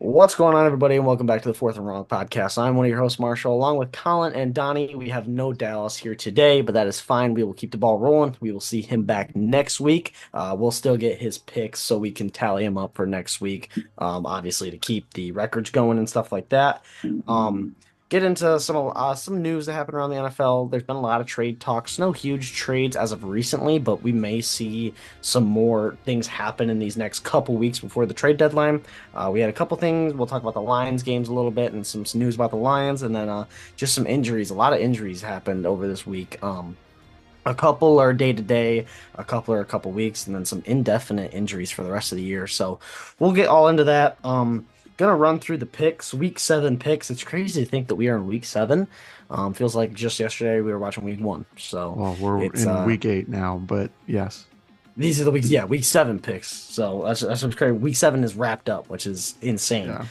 What's going on, everybody, and welcome back to the Fourth and Wrong podcast. I'm one of your hosts, Marshall, along with Colin and Donnie. We have no Dallas here today, but that is fine. We will keep the ball rolling. We will see him back next week. We'll still get his picks so we can tally him up for next week, obviously to keep the records going and stuff like that. Get into some news that happened around the NFL. There's been a lot of trade talks. No huge trades as of recently, but we may see some more things happen in these next couple weeks before the trade deadline. We had a couple things. We'll talk about the Lions games a little bit and some news about the Lions, and then just some injuries. A lot of injuries happened over this week. A couple are day to day, a couple are a couple weeks, and then some indefinite injuries for the rest of the year. So we'll get all into that. Gonna run through the picks, week 7 picks. It's crazy to think that we are in week 7. Feels like just yesterday we were watching week 1. So Well, we're it's in week 8 now, but yes. these are the weeks, yeah, week 7 picks. So that's what's crazy. Week 7 is wrapped up, which is insane. Yeah.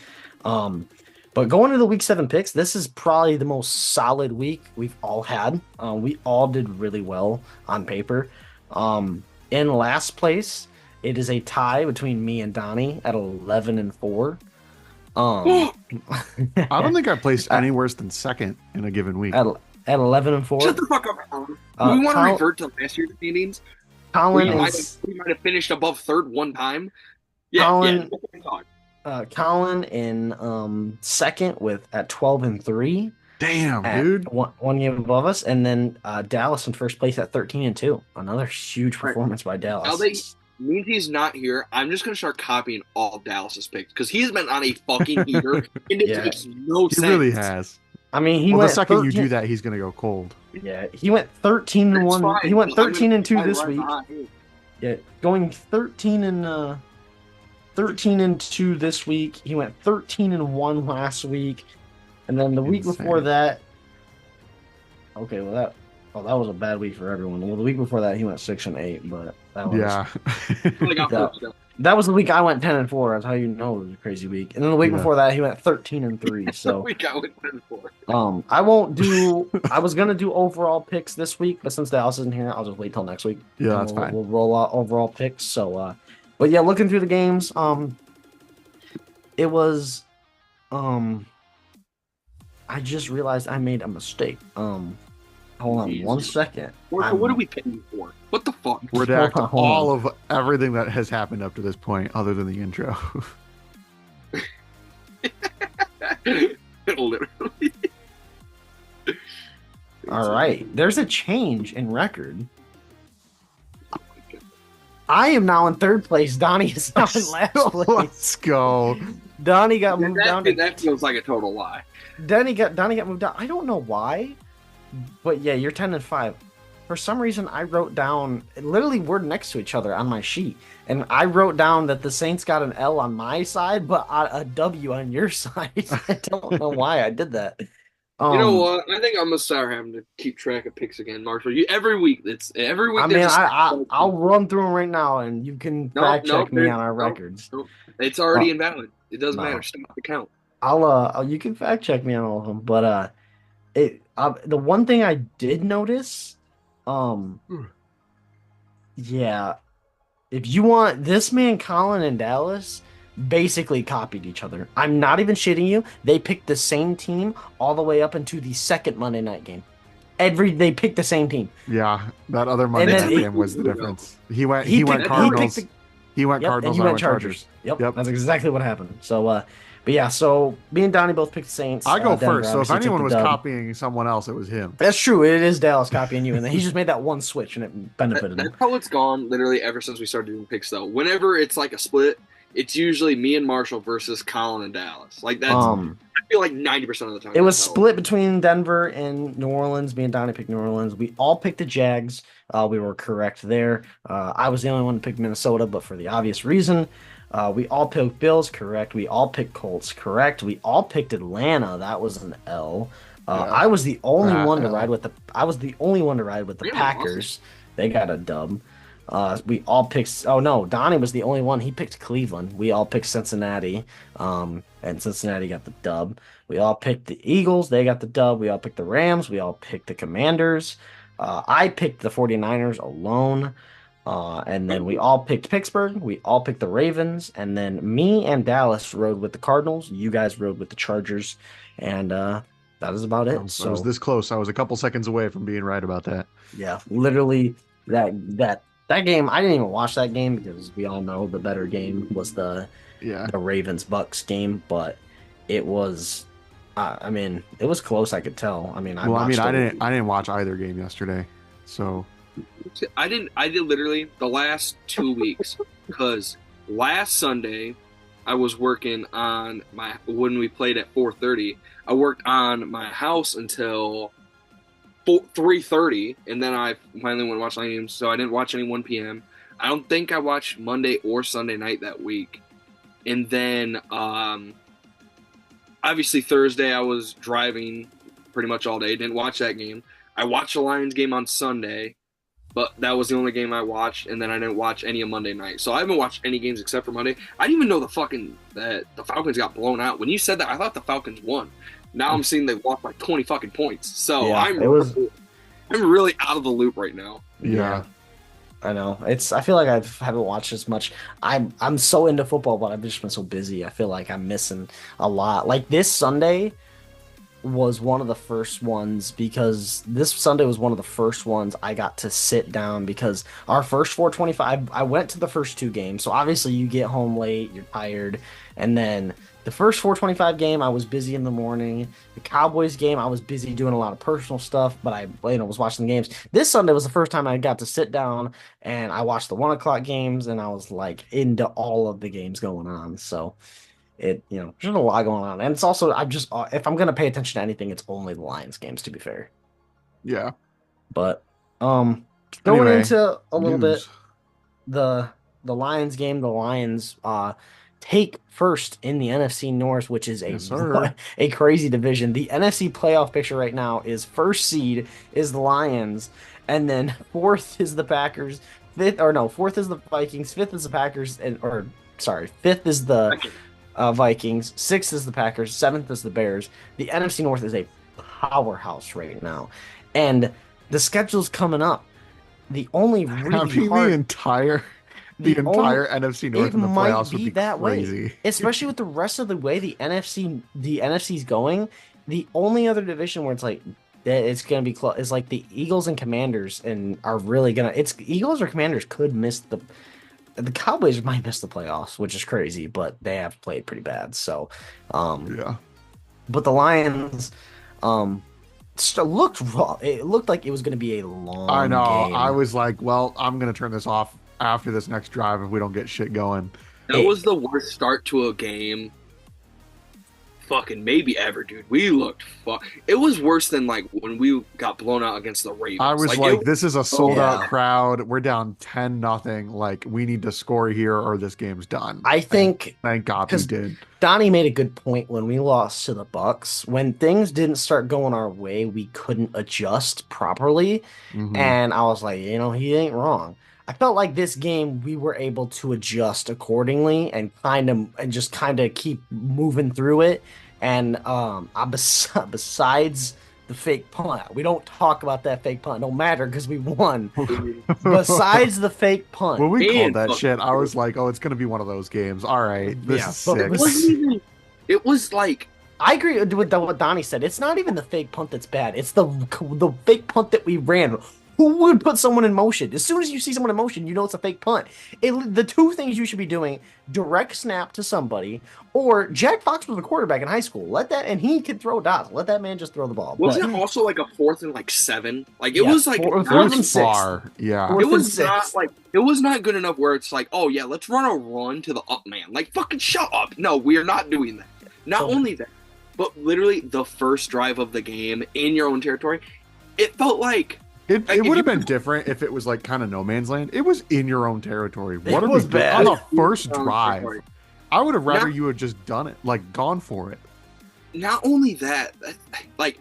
Um, but going into the week 7 picks, this is probably the most solid week we've all had. We all did really well on paper. In last place, it is a tie between me and Donnie at 11-4. Um, I don't think I placed at, any worse than second in a given week. at 11-4. Shut the fuck up, Alan. Do we want to revert to last year's meetings? Colin We might have finished above third one time. Yeah, Colin, yeah. Colin in second with at 12-3. Damn, At dude. one game above us, and then Dallas in first place at 13-2. Another huge performance by Dallas. Now that means he's not here, I'm just gonna start copying all Dallas's picks because he's been on a fucking heater, and it makes no He sense. really has. I mean, he Well, went the second 13, you do that, he's gonna go cold. yeah, he went 13-1. Fine, He went but I'm 13-2 gonna this right week. behind him. Yeah, going 13-2 this week. He went 13-1 last week, and then the week before Insane. that. Okay, well that was a bad week for everyone. Well, the week before that he went 6-8, but that was Yeah. Really got that, first, though. that was the week I went 10-4. That's how you know it was a crazy week. And then the week Yeah. before that he went 13-3. So We got with 10-4. I won't do. I was gonna do overall picks this week, but since Dallas isn't here, I'll just wait till next week. Yeah, And that's fine. We'll roll out overall picks. So, but yeah, looking through the games, it was, I just realized I made a mistake. Hold on one Jesus. second. What are we paying for? What the fuck? Redact Hold on. all of everything that has happened up to this point, other than the intro. Literally. All right, there's a change in record. I am now in third place. Donnie is now in last place. Let's go. Donnie got moved down to. That feels like a total lie. Donnie got moved down. I don't know why, but yeah, you're 10-5. For some reason, I wrote down literally we're next to each other on my sheet, and I wrote down that the Saints got an L on my side, but a W on your side. I don't know why I did that. You know what? I think I'm gonna start having to keep track of picks again, Marshall. Every week. It's every week. I mean, I'll run through them right now, and you can fact check me on our records. It's already invalid. It doesn't matter. Stop the count. You can fact check me on all of them, but the one thing I did notice, yeah, if you want this man, Colin and Dallas basically copied each other. I'm not even shitting you. They picked the same team all the way up into the second Monday night game. They picked the same team. Yeah, that other Monday then night game was the difference. He went picked- Cardinals. picked He went Yep, Cardinals. and you I went went Chargers. Chargers. Yep, that's exactly what happened. So, but yeah, so me and Donnie both picked the Saints. I go Denver first, so if obviously took anyone the was dub. copying someone else, it was him. That's true. It is Dallas copying you, and then he just made that one switch, and it benefited him. That's how it's gone literally ever since we started doing picks, though. Whenever it's like a split, it's usually me and Marshall versus Colin and Dallas. Like that's I feel like 90% of the time. It was that's how split between Denver and New Orleans. Me and Donnie picked New Orleans. We all picked the Jags. We were correct there. I was the only one to pick Minnesota, but for the obvious reason. We all picked Bills, correct. We all picked Colts, correct. We all picked Atlanta. That was an L. I was the only one to ride with the. I was the only one to ride with the Really? Packers. They got a dub. We all picked. Oh no, Donnie was the only one. He picked Cleveland. We all picked Cincinnati. And Cincinnati got the dub. We all picked the Eagles. They got the dub. We all picked the Rams. We all picked the Commanders. I picked the 49ers alone. And then we all picked Pittsburgh. We all picked the Ravens. And then me and Dallas rode with the Cardinals. You guys rode with the Chargers. And that is about it. I was So this close. I was a couple seconds away from being right about that. yeah, literally that that game. I didn't even watch that game because we all know the better game was Yeah. the Ravens Bucks game. But it was, I mean, it was close. I could tell. I mean, Well, I mean, I didn't watch either game yesterday, so I didn't. I did literally the last 2 weeks because last Sunday I was working on my when we played at 4:30. I worked on my house until 3:30, and then I finally went and watched my games. So I didn't watch any 1 p.m. I don't think I watched Monday or Sunday night that week, and then obviously Thursday I was driving pretty much all day. Didn't watch that game. I watched the Lions game on Sunday, but that was the only game I watched, and then I didn't watch any of Monday night. So I haven't watched any games except for Monday. I didn't even know that the Falcons got blown out. When you said that, I thought the Falcons won. Now I'm seeing they lost by 20 fucking points. So Yeah, I'm really out of the loop right now. yeah. I know. I feel like I haven't watched as much. I'm so into football, but I've just been so busy. I feel like I'm missing a lot. Like this Sunday was one of the first ones because this Sunday was one of the first ones I got to sit down because our first 425, I went to the first two games. So obviously you get home late, you're tired, and then the first 425 game, I was busy in the morning. The Cowboys game, I was busy doing a lot of personal stuff, but I was watching the games. This Sunday was the first time I got to sit down and I watched the 1 o'clock games and I was like into all of the games going on. So there's just a lot going on. And it's also, if I'm going to pay attention to anything, it's only the Lions games, to be fair. Yeah. But, going Anyway, into a little bit, news. the Lions game, the Lions, take first in the NFC North, which is Yes, sir. a crazy division. The NFC playoff picture right now is first seed is the Lions, and then fourth is the Packers, fourth is the Vikings, fifth is the Packers, fifth is the Vikings, sixth is the Packers, seventh is the Bears. The NFC North is a powerhouse right now, and the schedule's coming up. The only really Having hard the entire NFC North in the playoffs would be that crazy. way, especially with the rest of the way the NFC's going. The only other division where it's like that it's gonna be close is like the Eagles and Commanders, and are really gonna. It's Eagles or Commanders could miss the Cowboys might miss the playoffs, which is crazy, but they have played pretty bad. So, Yeah. but the Lions, looked raw. It looked like it was gonna be a long. I know. game. I was like, well, I'm gonna turn this off after this next drive if we don't get shit going. That was the worst start to a game fucking maybe ever, dude. We looked it was worse than like when we got blown out against the Ravens. I was like, this is a sold out yeah. crowd. We're down 10-0. Like, we need to score here or this game's done. I think Thank God we did. Donnie made a good point when we lost to the Bucks. When things didn't start going our way, we couldn't adjust properly. And I was like, he ain't wrong. I felt like this game we were able to adjust accordingly and just kind of keep moving through it. And besides the fake punt, we don't talk about that fake punt. No matter because we won. Besides the fake punt, When we called that shit, I was like, oh, it's gonna be one of those games. All right, this is sick. It was like, I agree with what Donnie said. It's not even the fake punt that's bad. It's the fake punt that we ran. Who would put someone in motion? As soon as you see someone in motion, you know it's a fake punt. The two things you should be doing: direct snap to somebody, or Jack Fox was the quarterback in high school. And he could throw dots. Let that man just throw the ball. Wasn't it also like a 4th and like 7? Like it was like fourth and far. Yeah, it was not like it was not good enough where it's like, oh yeah, let's run a run to the up man. Like fucking shut up. No, we are not doing that. Not only that, but literally the first drive of the game in your own territory, it felt like. It would have been different if it was like kind of no man's land. It was in your own territory. What was bad. On the first drive? I would have rather you had just done it, like gone for it. Not only that, like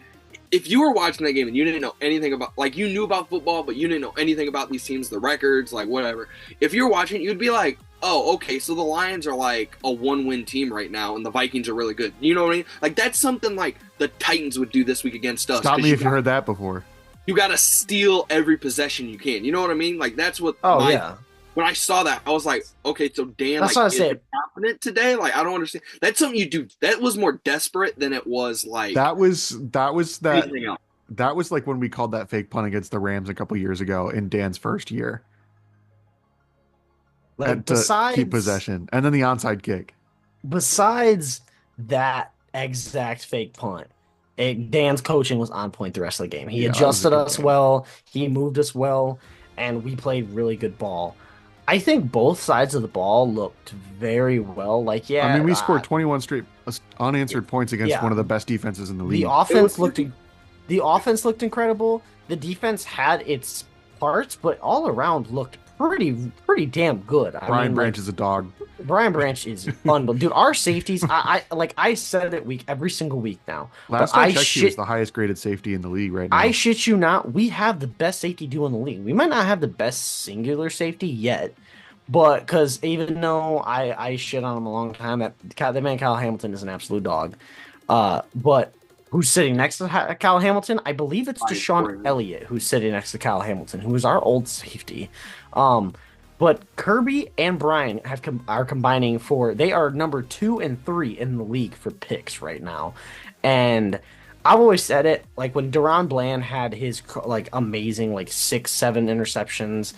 if you were watching that game and you didn't know anything about, like you knew about football, but you didn't know anything about these teams, the records, like whatever. If you're watching, you'd be like, oh, okay, so the Lions are like a 1-win team right now, and the Vikings are really good. You know what I mean? Like that's something like the Titans would do this week against us. Stop me if you heard that before. you got to steal every possession you can. You know what I mean? Like that's what Oh my yeah, when I saw that, I was like, okay, so Dan that's like what I is said. confident today. Like I don't understand. That's something you do. That was more desperate than it was like anything else. that was like when we called that fake punt against the Rams a couple years ago in Dan's first year Like and to keep besides possession, and then the onside kick. besides that exact fake punt, Dan's coaching was on point the rest of the game. He Yeah, that was a adjusted good us game. well, he moved us well, and we played really good ball. I think both sides of the ball looked very well. Like, I mean, yeah, we scored 21 straight unanswered points against one yeah, of the best defenses in the the league. It was offense looked the offense looked incredible. The defense had its parts, but all around looked pretty damn good. I Brian mean, like Branch is a dog. Brian Branch is unbelievable. Dude, our safeties, I like I said it every single week now, but Last I checked, he was the highest graded safety in the league right I now. shit you not, we have the best safety duo in the league. We might not have the best singular safety yet, but because even though I shit on him a long time, that man Kyle Hamilton is an absolute dog. But who's sitting next to Kyle Hamilton? I believe it's fine Deshaun for him. Elliott who's sitting next to Kyle Hamilton, who is our old safety. Um, but Kirby and Brian are combining for they are number 2 and 3 in the league for picks right now, and I've always said it like when Deron Bland had his like amazing like 6 7 interceptions.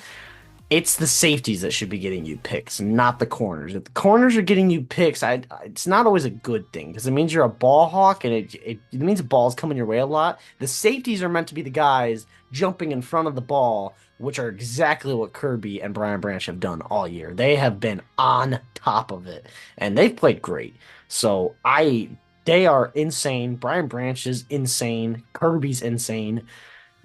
It's the safeties that should be getting you picks, not the corners. If the corners are getting you picks, it's not always a good thing because it means you're a ball hawk and it means the ball's coming your way a lot. The safeties are meant to be the guys jumping in front of the ball, which are exactly what Kirby and Brian Branch have done all year. They have been on top of it and they've played great. So they are insane. Brian Branch is insane. Kirby's insane.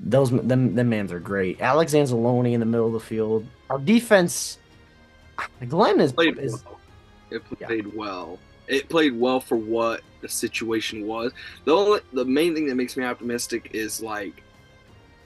Them mans are great. Alex Anzalone in the middle of the field. Our defense, Glenn Played is well. It yeah. played well. It played well for what the situation was. The main thing that makes me optimistic is like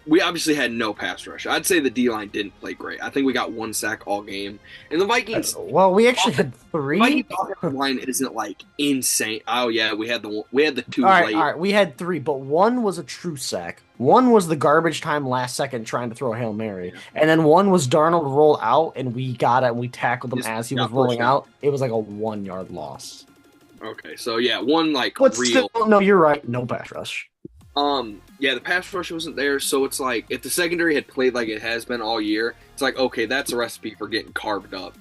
we obviously had no pass rush. I'd say the D line didn't play great. I think we got 1 sack all game, and the Vikings. Well, we actually had The 3. Vikings offensive line isn't like insane. Oh yeah, we had the 2 All late. right, we had 3, but one was a true sack. One was the garbage time last second trying to throw a Hail Mary, and then one was Darnold roll out, and we got it. And we tackled him Just as he got was rolling pushed out. out. It was like a 1 yard loss. Okay, so yeah, one like But real. still, no, you're right. No pass rush. Yeah, the pass rush wasn't there, so it's like if the secondary had played like it has been all year, it's like okay, that's a recipe for getting carved up.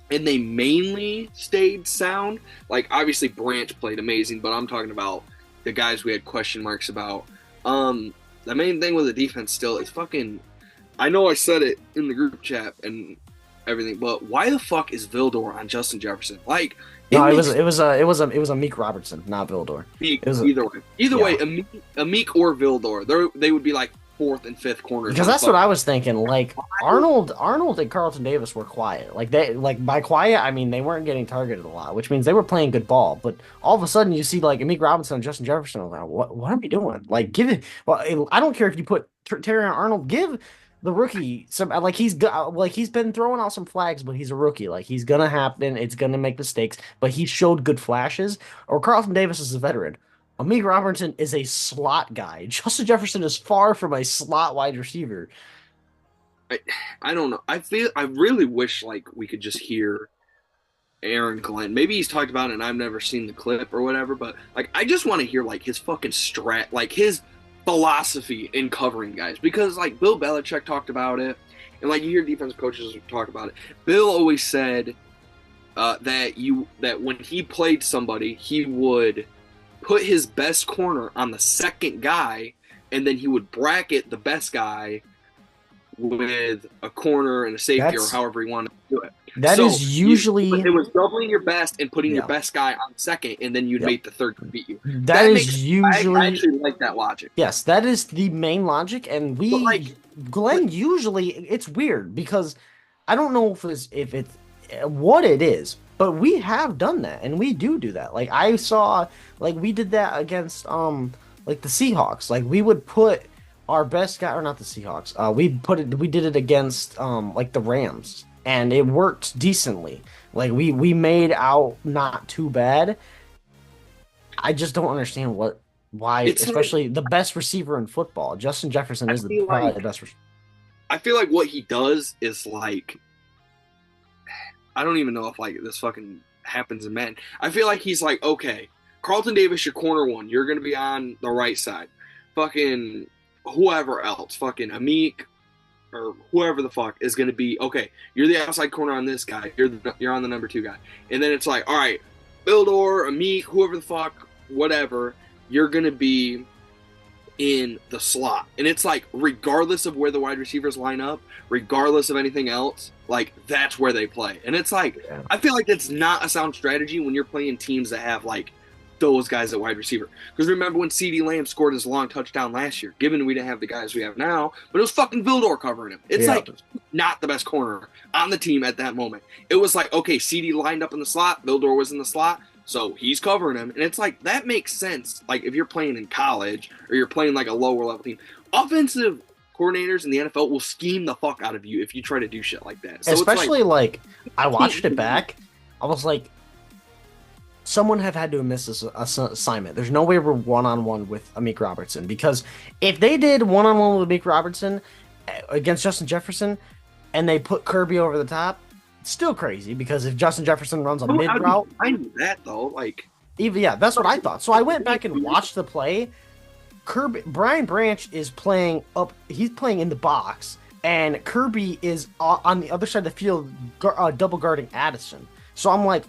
And they mainly stayed sound. Like obviously Branch played amazing, but I'm talking about the guys we had question marks about. The main thing with the defense still is fucking. I know I said it in the group chat and everything, but why the fuck is Vildor on Justin Jefferson? Like, No, it makes was a Meek Robertson, not Vildor. Meek, It was either yeah. way, a Meek or Vildor, they would be like 4th and 5th corners. Because that's what I was thinking. Like Arnold and Carlton Davis were quiet. Like by quiet, I mean they weren't getting targeted a lot, which means they were playing good ball. But all of a sudden, you see like Amik Robinson and Justin Jefferson. Like, what are we doing? Like, give it. Well, I don't care if you put Terry Arnold. Give the rookie some like he's been throwing out some flags, but he's a rookie. Like he's gonna happen. It's gonna make mistakes, but he showed good flashes. Or Carlton Davis is a veteran. Amik Robertson is a slot guy. Justin Jefferson is far from a slot wide receiver. I don't know. I really wish like we could just hear Aaron Glenn. Maybe he's talked about it and I've never seen the clip or whatever, but like I just want to hear like his fucking strat, like his philosophy in covering guys because like Bill Belichick talked about it and like you hear defensive coaches talk about it. Bill always said that when he played somebody, he would put his best corner on the second guy and then he would bracket the best guy with a corner and a safety or however he wanted to do it. That is usually it was doubling your best and putting your Yeah. best guy on second, and then you'd make the third beat you. that is usually I actually like that logic. yes, that is the main logic, and But, like, Glenn usually it's weird because I don't know if it's what it is, but we have done that and we do that. Like I saw, like we did that against like the Seahawks. Like we would put our best guy, or not the Seahawks. We did it against like the Rams, and it worked decently. Like we made out not too bad. I just don't understand Why, It's like especially the best receiver in football. Justin Jefferson I is feel probably the like best. I feel like what he does is like I don't even know if like this fucking happens in men. I feel like he's like, okay, Carlton Davis, your corner one, you're gonna be on the right side. Fucking whoever else, fucking Amik or whoever the fuck is gonna be okay. You're the outside corner on this guy. You're on the number two guy, and then it's like, all right, Bildor, Amik, whoever the fuck, whatever, you're gonna be in the slot. And it's like, regardless of where the wide receivers line up, regardless of anything else, like that's where they play. And it's like, Yeah. I feel like that's not a sound strategy when you're playing teams that have like those guys at wide receiver. Because remember when CeeDee Lamb scored his long touchdown last year, given we didn't have the guys we have now, but it was fucking Vildor covering him. It's Yeah. like not the best corner on the team at that moment. It was like, okay, CeeDee lined up in the slot, Vildor was in the slot, so he's covering him. And it's like, that makes sense. Like if you're playing in college or you're playing like a lower level team, offensive coordinators in the NFL will scheme the fuck out of you if you try to do shit like that. So Especially like I watched it back. I was like, someone have had to miss this assignment. There's no way we're one-on-one with Amik Robertson, because if they did one-on-one with Amik Robertson against Justin Jefferson and they put Kirby over the top, it's still crazy, because if Justin Jefferson runs a mid route, I knew that though. Like even yeah, that's what I thought. So I went back and watched the play. Brian Branch is playing up. He's playing in the box, and Kirby is on the other side of the field, double guarding Addison. So I'm like,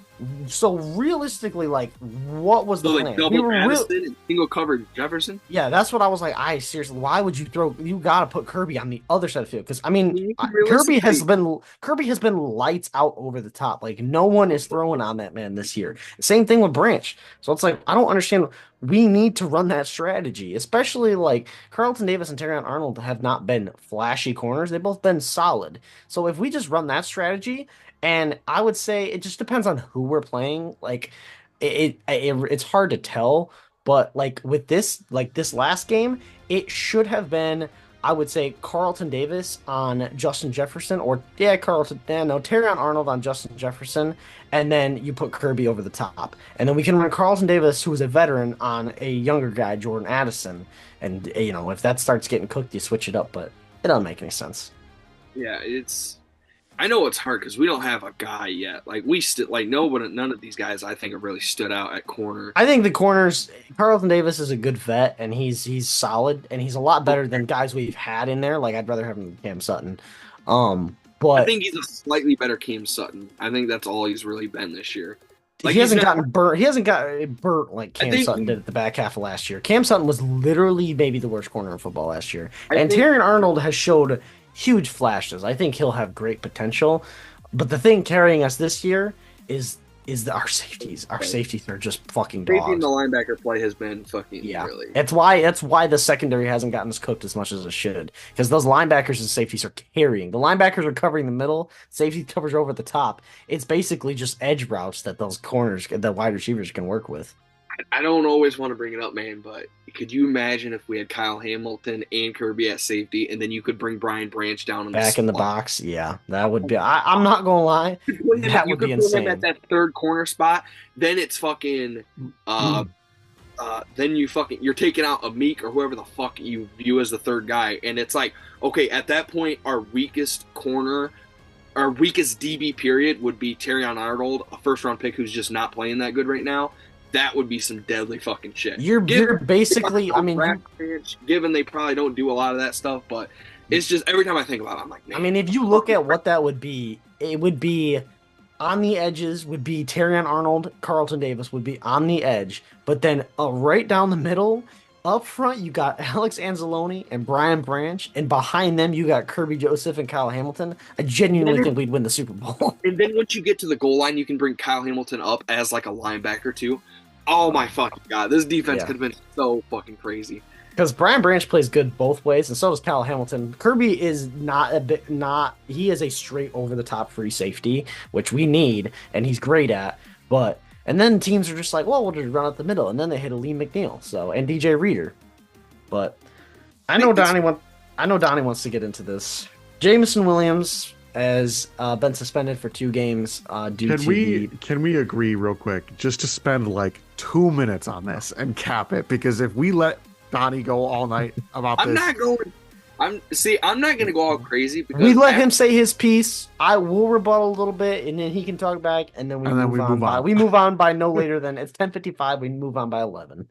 so realistically, like, what was the so plan? like double Addison and single covered Jefferson. Yeah, that's what I was like. Seriously, why would you throw? You gotta put Kirby on the other side of the field, because I mean, Kirby has been lights out over the top. Like no one is throwing on that man this year. Same thing with Branch. So it's like I don't understand. We need to run that strategy, especially like Carlton Davis and Terrion Arnold have not been flashy corners. They've both been solid. So if we just run that strategy, and I would say it just depends on who we're playing. Like it's hard to tell, but like with this last game, it should have been, I would say, Carlton Davis on Justin Jefferson, or Terrion Arnold on Justin Jefferson, and then you put Kirby over the top, and then we can run Carlton Davis, who is a veteran, on a younger guy, Jordan Addison, and if that starts getting cooked, you switch it up, but it doesn't make any sense. Yeah, I know it's hard because we don't have a guy yet. Like we still like none of these guys I think have really stood out at corner. I think the corners, Carlton Davis is a good vet, and he's solid, and he's a lot better than guys we've had in there. Like I'd rather have him than Cam Sutton. But I think he's a slightly better Cam Sutton. I think that's all he's really been this year. Like he hasn't gotten burnt. He hasn't got burnt like Cam Sutton did at the back half of last year. Cam Sutton was literally maybe the worst corner in football last year, and Terrion Arnold has showed huge flashes. I think he'll have great potential, but the thing carrying us this year is our safeties. Our safeties are just fucking dogs. Safety and the linebacker play has been fucking really. That's why the secondary hasn't gotten as cooked as much as it should, because those linebackers and safeties are carrying. The linebackers are covering the middle, safety covers over the top. It's basically just edge routes that those corners, the wide receivers can work with. I don't always want to bring it up, man, but could you imagine if we had Kyle Hamilton and Kirby at safety, and then you could bring Brian Branch down in the box? Yeah, that would be. I'm not gonna lie, that would be insane. Him at that third corner spot, then it's fucking. Then you're taking out Amik or whoever the fuck you view as the third guy, and it's like, okay, at that point, our weakest DB period would be Terrion Arnold, a first round pick who's just not playing that good right now. That would be some deadly fucking shit. You're basically, I mean, given they probably don't do a lot of that stuff, but it's just every time I think about it, I'm like, man. I mean, if you look at what that would be, it would be on the edges would be Terrion Arnold, Carlton Davis would be on the edge, but then right down the middle, up front, you got Alex Anzalone and Brian Branch, and behind them, you got Kirby Joseph and Kyle Hamilton. I genuinely think we'd win the Super Bowl. And then once you get to the goal line, you can bring Kyle Hamilton up as like a linebacker too. Oh my fucking god, this defense could have been so fucking crazy. Because Brian Branch plays good both ways, and so does Kyle Hamilton. Kirby is he is a straight over the top free safety, which we need, and he's great at. And then teams are just like, well, we'll just run up the middle, and then they hit a Lee McNeil, and DJ Reader. But I know Donnie wants to get into this. Jameson Williams, has been suspended for 2 games due Can to we the. can we agree real quick just to spend like 2 minutes on this and cap it? Because if we let Donnie go all night about I'm this, not going. I'm not gonna go all crazy We because let after him say his piece. I will rebuttal a little bit, and then he can talk back, and then we and then move we on move by on. we move on by no later than it's 10:55. We move on by 11.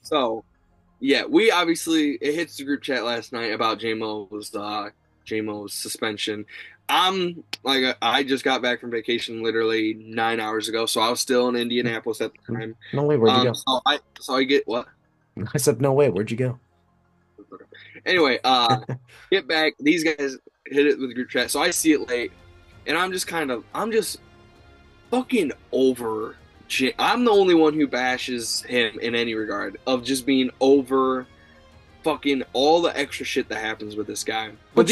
so yeah, we obviously it hits the group chat last night about JMO's suspension. I'm like I just got back from vacation literally 9 hours ago, so I was still in Indianapolis at the time. No way, where'd you go? So I get what? I said no way, where'd you go? Anyway, get back. These guys hit it with the group chat, so I see it late, and I'm just fucking over. I'm the only one who bashes him in any regard of just being over fucking all the extra shit that happens with this guy. But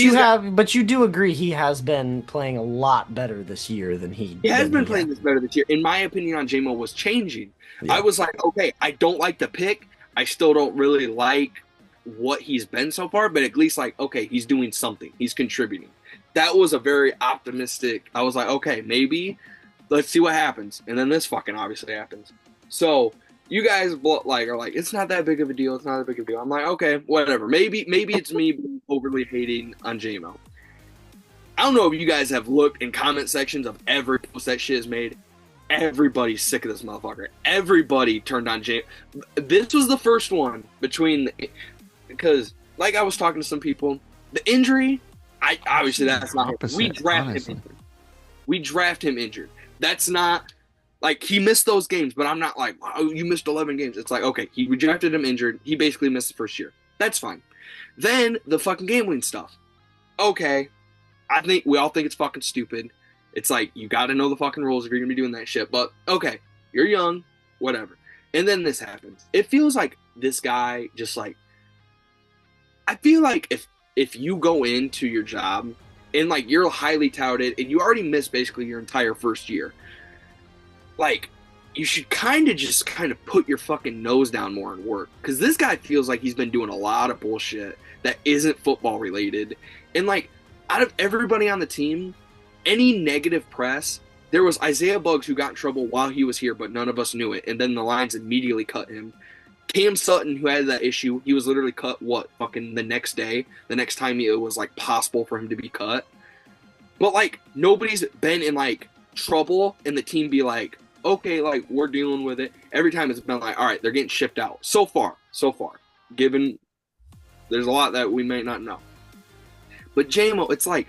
But you do agree he has been playing a lot better this year than he has been he playing had. this better this year. In my opinion, on JMO was changing. I Yeah. was like, okay, I don't like the pick. I still don't really like what he's been so far, but at least like, okay, he's doing something. He's contributing. That was a very optimistic. I was like, okay, maybe let's see what happens. And then this fucking obviously happens. So you guys like are like, it's not that big of a deal. It's not that big of a deal. I'm like, okay, whatever. Maybe it's me overly hating on JMO. I don't know if you guys have looked in comment sections of every post that shit is made. Everybody's sick of this motherfucker. Everybody turned on James. This was the first one because like I was talking to some people, the injury, obviously that's not opposite, we draft honestly. him injured. We draft him injured. That's not like he missed those games, but I'm not like, oh, you missed 11 games. It's like, okay, we drafted him injured. He basically missed the first year. That's fine. Then the fucking gambling stuff. Okay, I think we all think it's fucking stupid. It's like you got to know the fucking rules if you're gonna be doing that shit. But okay, you're young, whatever. And then this happens. It feels like this guy just like. I feel like if you go into your job and like you're highly touted and you already missed basically your entire first year, like you should kind of put your fucking nose down more and work because this guy feels like he's been doing a lot of bullshit that isn't football related. And like out of everybody on the team, any negative press, there was Isaiah Buggs who got in trouble while he was here, but none of us knew it. And then the Lions immediately cut him. Cam Sutton, who had that issue, he was literally cut, fucking the next day, the next time it was, like, possible for him to be cut. But, like, nobody's been in, like, trouble, and the team be like, okay, like, we're dealing with it. Every time it's been like, all right, they're getting shipped out. So far. Given there's a lot that we may not know. But JMO, it's like,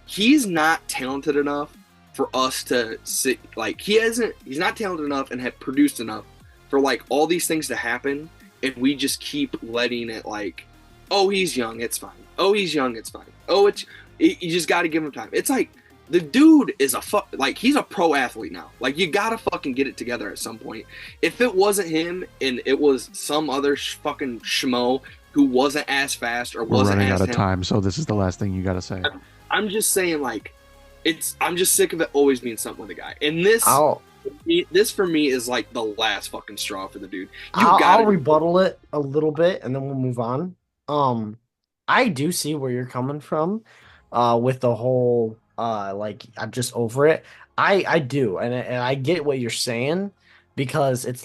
he's not talented enough for us to sit, like, he's not talented enough and have produced enough for like all these things to happen, and we just keep letting it like, oh, he's young, it's fine. Oh, he's young, it's fine. Oh, you just got to give him time. It's like the dude is he's a pro athlete now. Like you got to fucking get it together at some point. If it wasn't him and it was some other fucking schmo who wasn't as fast or We're wasn't running as out of time, so this is the last thing you got to say. I'm just saying like I'm just sick of it always being something with a guy. And this for me is like the last fucking straw for the dude. I'll rebuttal it a little bit and then we'll move on. I do see where you're coming from, with the whole like I'm just over it. I do, and I get what you're saying because it's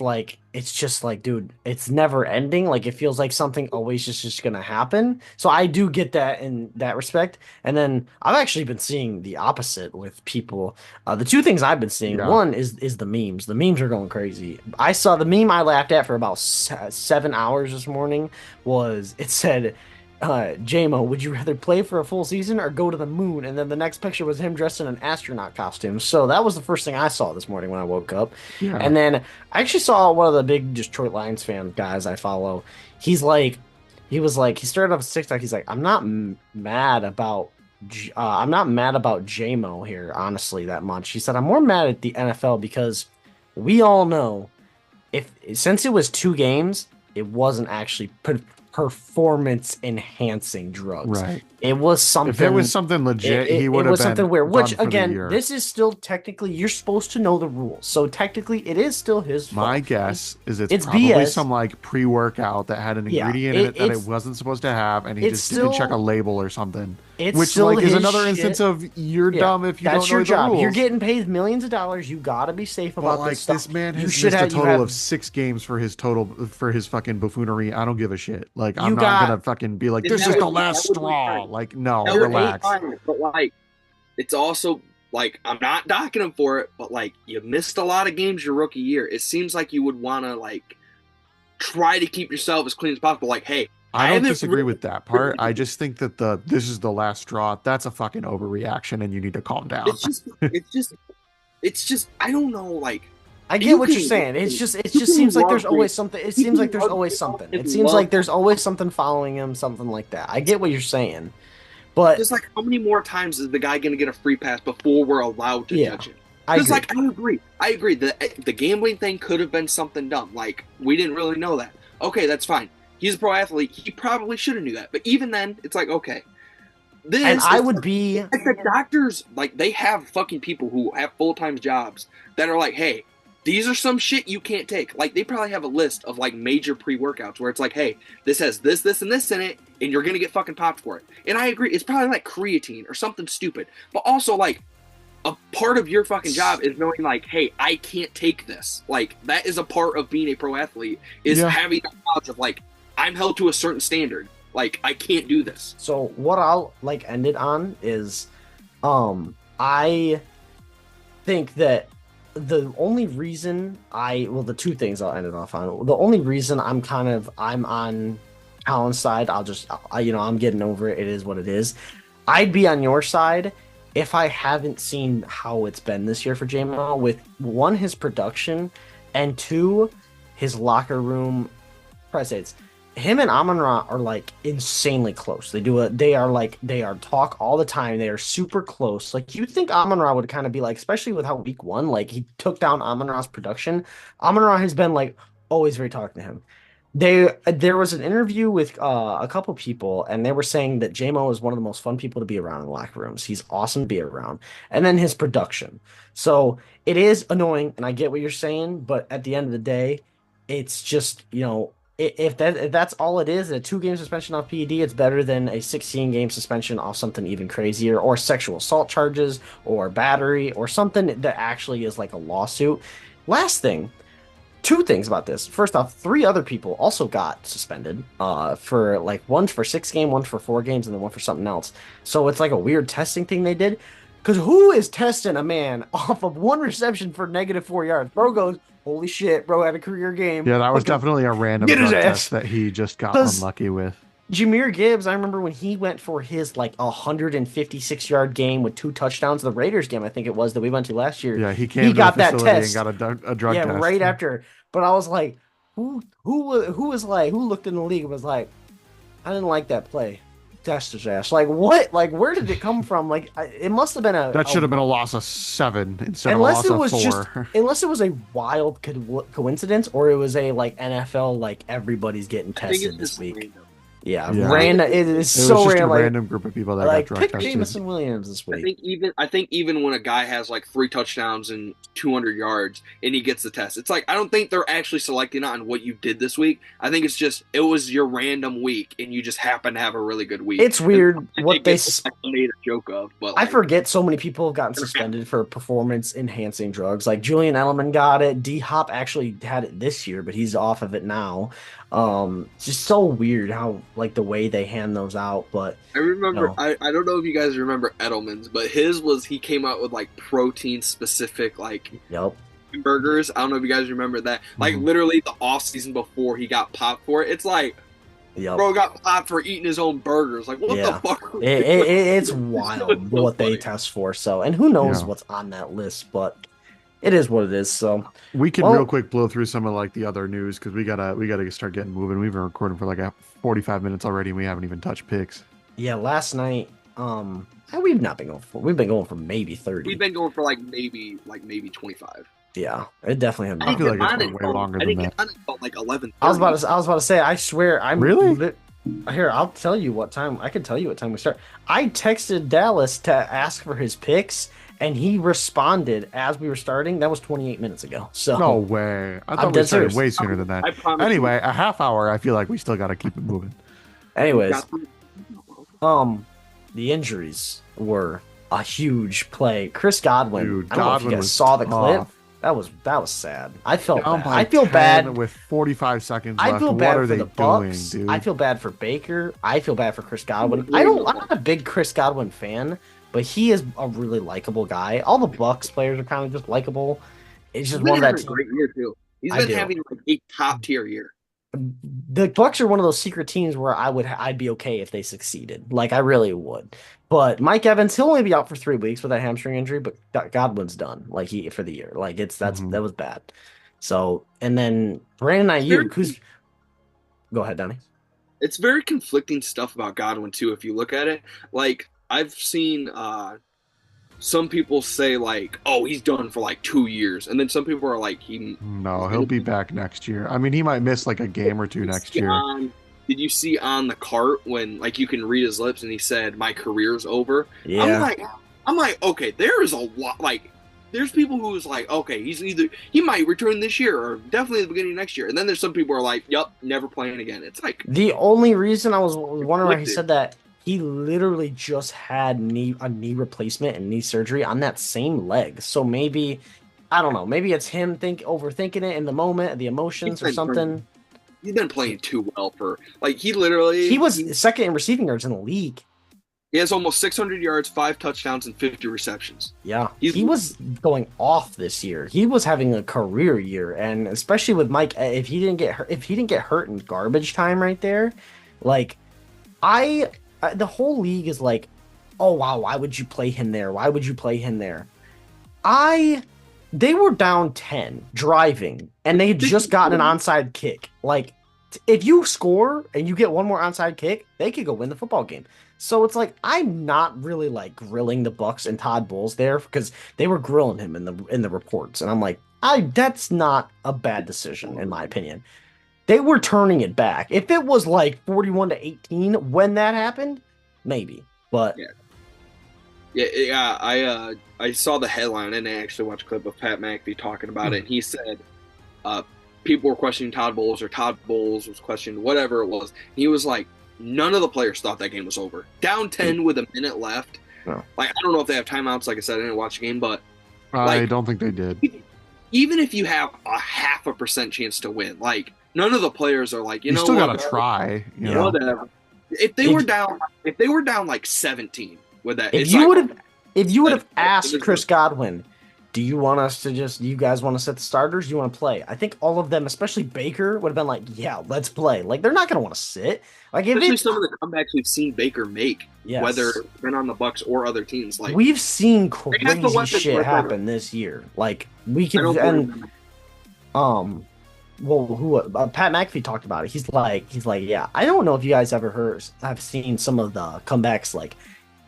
just like, dude, it's never ending. Like it feels like something always just gonna happen. So I do get that in that respect. And then I've actually been seeing the opposite with people. The two things I've been seeing, Yeah. one is the memes. The memes are going crazy. I saw the meme I laughed at for about 7 hours this morning. It said, JMO, would you rather play for a full season or go to the moon? And then the next picture was him dressed in an astronaut costume. So that was the first thing I saw this morning when I woke up. Yeah. And then I actually saw one of the big Detroit Lions fan guys I follow. He started off with TikTok. He's like, I'm not mad about JMO here, honestly, that much. He said, I'm more mad at the NFL because we all know since it was 2 games, it wasn't actually performance enhancing drugs. Right. It was If it was something. something legit, It he would have was been something weird. done Which for the again, year. this is still technically you're supposed to know the rules, so technically it is still his My fault. guess is it's It's probably BS. some like pre-workout that had an Yeah, ingredient in it that it wasn't supposed to have, and he it's just didn't check a still label or something. it's Which still like is his another instance shit. of you're Yeah, dumb if you don't that's your know the job. You're rules. getting paid millions of dollars. You gotta be safe But about this like stuff. this man You has should missed a have. You total have. of 6 games for his fucking buffoonery. I don't give a shit. Like I'm You not got. gonna fucking be like And this that is the would be last straw. fine. Like no, That would You're be eight. relax. fine. But like, it's also like I'm not docking him for it, but like you missed a lot of games your rookie year. It seems like you would want to like try to keep yourself as clean as possible. Like, hey, I I don't haven't disagree really, with that part. I just think that the this is the last straw. That's a fucking overreaction, and you need to calm down. it's just, it's just, it's just. I don't know. Like, I get you what you're can, saying. It you just can seems like love there's Jay, always something. It you seems can like there's love always Jay something. and It seems love like there's always something following him, something like that. I get what you're saying, but just like how many more times is the guy going to get a free pass before we're allowed to yeah, judge him? I Because agree. like I agree. The gambling thing could have been something dumb. Like we didn't really know that. Okay, that's fine. He's a pro athlete. He probably should have knew that. But even then, it's like okay, And this I is would be. like the doctors. Like they have fucking people who have full time jobs that are like, hey, these are some shit you can't take. Like they probably have a list of like major pre workouts where it's like, hey, this has this, this, and this in it, and you're gonna get fucking popped for it. And I agree. It's probably like creatine or something stupid. But also like a part of your fucking job is knowing like, hey, I can't take this. Like that is a part of being a pro athlete is Yeah. having that knowledge of like I'm held to a certain standard. Like I can't do this. So what I'll like end it on is, I think that the only reason the two things I'll end it off on. The only reason I'm on Colin's side. I'm getting over it. It is what it is. I'd be on your side if I haven't seen how it's been this year for J-Mo with one, his production, and two, his locker room presence. Him and Amon-Ra are like insanely close. They are talk all the time. They are super close. Like you think Amon-Ra would kind of be like, especially with how week one, like he took down Amon-Ra's production. Amon-Ra has been like always very talking to him. There was an interview with a couple people, and they were saying that JMO is one of the most fun people to be around in locker rooms. He's awesome to be around, and then his production. So it is annoying, and I get what you're saying, but at the end of the day, it's just if that's all it is, a 2 game suspension off PED, it's better than a 16 game suspension off something even crazier, or sexual assault charges, or battery, or something that actually is like a lawsuit. Last thing. Two things about this. First off, 3 other people also got suspended for like one for 6 game, one for 4 games, and then one for something else. So it's like a weird testing thing they did. Because who is testing a man off of 1 reception for -4 yards? Bro goes, holy shit, bro had a career game. Yeah, that was Fucking definitely a random get his drug ass. test that he just got 'Cause unlucky with. Jameer Gibbs, I remember when he went for his like 156-yard game with 2 touchdowns, the Raiders game, I think it was that we went to last year. Yeah, he came He to the got that facility and test. got a drug Yeah, test. right after. But I was like, who was like, who looked in the league and was like, I didn't like that play. Test his ass. Like what? Like where did it come from? Like it must have been That should have been a loss of 7 instead of a unless loss it was of 4. just unless it was a wild coincidence, or it was a like NFL like everybody's getting I think tested it's this just week. random. Yeah, Yeah. random. It is It was so just random. a Like, random group of people that got drug pick tested. Jamison Williams this week. I think even when a guy has like 3 touchdowns and 200 yards and he gets the test, it's like I don't think they're actually selecting on what you did this week. I think it's just it was your random week and you just happen to have a really good week. It's weird And what they. made a joke of, but I like, forget so many people have gotten suspended for performance enhancing drugs. Like Julian Edelman got it. D Hop actually had it this year, but he's off of it now. It's just so weird how like the way they hand those out. But I remember No. I don't know if you guys remember Edelman's, but his was he came out with like protein specific like yep, burgers. I don't know if you guys remember that. Like Mhm. literally the off season before he got popped for it. It's like yep. bro got popped for eating his own burgers. Like what Yeah. the fuck? It's so wild what they funny. test for. So, and who knows Yeah. what's on that list, but it is what it is. So, We can Well- real quick blow through some of like the other news because we gotta start getting moving. We've been recording for like 45 minutes already, and we haven't even touched picks. yeah, last night, we've not been going for. We've been going for maybe 30. We've been going for like maybe 25. Yeah, it definitely had. I feel like it's mine been way until- longer I than didn't that. get mine until like 11. I was about to say. I swear, I'm Really? Here, I'll tell you what time. I can tell you what time we start. I texted Dallas to ask for his picks, and he responded as we were starting. That was 28 minutes ago. No So way. I I'm thought we dead started serious. way sooner than that. I promise you. Anyway, a half hour. I feel like we still got to keep it moving. Anyways, um, the injuries were a huge play. Chris Godwin. Dude, I don't know if you Godwin guys was saw the clip. tough. That was sad. I felt Down bad. by I feel 10 bad. with 45 seconds I left. feel What bad are for they the doing, Bucks. I dude? feel bad for Baker. I feel bad for Chris Godwin. I'm not a big Chris Godwin fan, but he is a really likable guy. All the Bucks players are kind of just likable. It's He's just been one of that having a team. great year too. He's I been do. having like a top tier year. The Bucks are one of those secret teams where I'd be okay if they succeeded. Like I really would. But Mike Evans, he'll only be out for 3 weeks with a hamstring injury, but Godwin's done. Like he for the year. Like Mhm. that was bad. So and then Brandon It's very Ayuk, who's go ahead, Danny. it's very conflicting stuff about Godwin too. If you look at it, like I've seen some people say like, "Oh, he's done for like 2 years," and then some people are like, No, he's he'll gonna be back next year. I mean, he might miss like a game or two next see year. on. Did you see on the cart when like you can read his lips and he said, "My career's over"? I'm Yeah. like, I'm like, okay, there is a lot. Like, there's people who's like, okay, he might return this year or definitely at the beginning of next year, and then there's some people who are like, "Yup, never playing again." It's like The only reason I was wondering why he conflicted. said that, he literally just had a knee replacement and knee surgery on that same leg. So maybe, I don't know, maybe it's him overthinking it in the moment, the He's emotions or been playing, something. he's been playing too well for like he literally He was second in receiving yards in the league. he has almost 600 yards, 5 touchdowns, and 50 receptions. Yeah, He's he was going off this year. He was having a career year, and especially with Mike, if he didn't get hurt in garbage time right there, like the whole league is like, oh wow, why would you play him there? Why would you play him there? I They were down 10 driving and they had just gotten an onside kick. Like if you score and you get one more onside kick, they could go win the football game. So it's like I'm not really like grilling the Bucks and Todd Bowles there because they were grilling him in the reports and I'm like, I that's not a bad decision in my opinion. They were turning it back. If it was like 41-18 when that happened, maybe. But yeah. Yeah. I saw the headline and I actually watched a clip of Pat McAfee talking about it. And he said, uh, people were questioning Todd Bowles or Todd Bowles was questioning whatever it was. And he was like, none of the players thought that game was over. Down 10 with a minute left. no. Like I don't know if they have timeouts. Like I said, I didn't watch the game, but I like don't think they did. even if you have a 0.5% chance to win, like none of the players are like, you You know still what, got to try, you Yeah. know. whatever. If they were down like 17 with that, If it's you like would have if you would have that- asked Chris Godwin, do you want us to just do you guys want to set the starters? Do you want to play? I think all of them, especially Baker, would have been like, yeah, let's play. Like they're not gonna want to sit. Like if especially it's some of the comebacks we've seen Baker make, yes. whether it's been on the Bucks or other teams. Like We've seen have the crazy weapons shit with happen this year. Like we I can don't and blame them. um well who Pat McAfee talked about it. He's like, yeah, I don't know if you guys ever have seen some of the comebacks like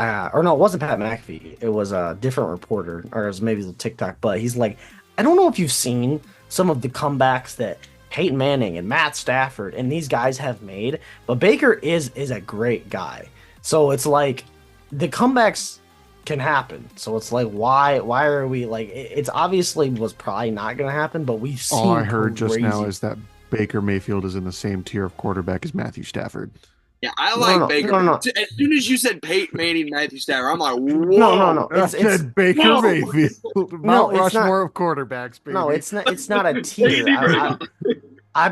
or no, it wasn't Pat McAfee. It was a different reporter, or it was maybe the TikTok. But he's like, I don't know if you've seen some of the comebacks that Peyton Manning and Matt Stafford and these guys have made, but Baker is a great guy. So it's like the comebacks can happen. So it's like, why are we like? It's obviously was probably not going to happen, but we've seen. All I heard just now crazy- is that Baker Mayfield is in the same tier of quarterback as Matthew Stafford. Yeah, I No, like no, Baker. no, no. As soon as you said Peyton Manning, Matthew Stafford, I'm like, whoa. No. I said Baker no. Mayfield, No, Mount it's not- Rushmore of quarterbacks, baby. No, it's not. It's not a tier.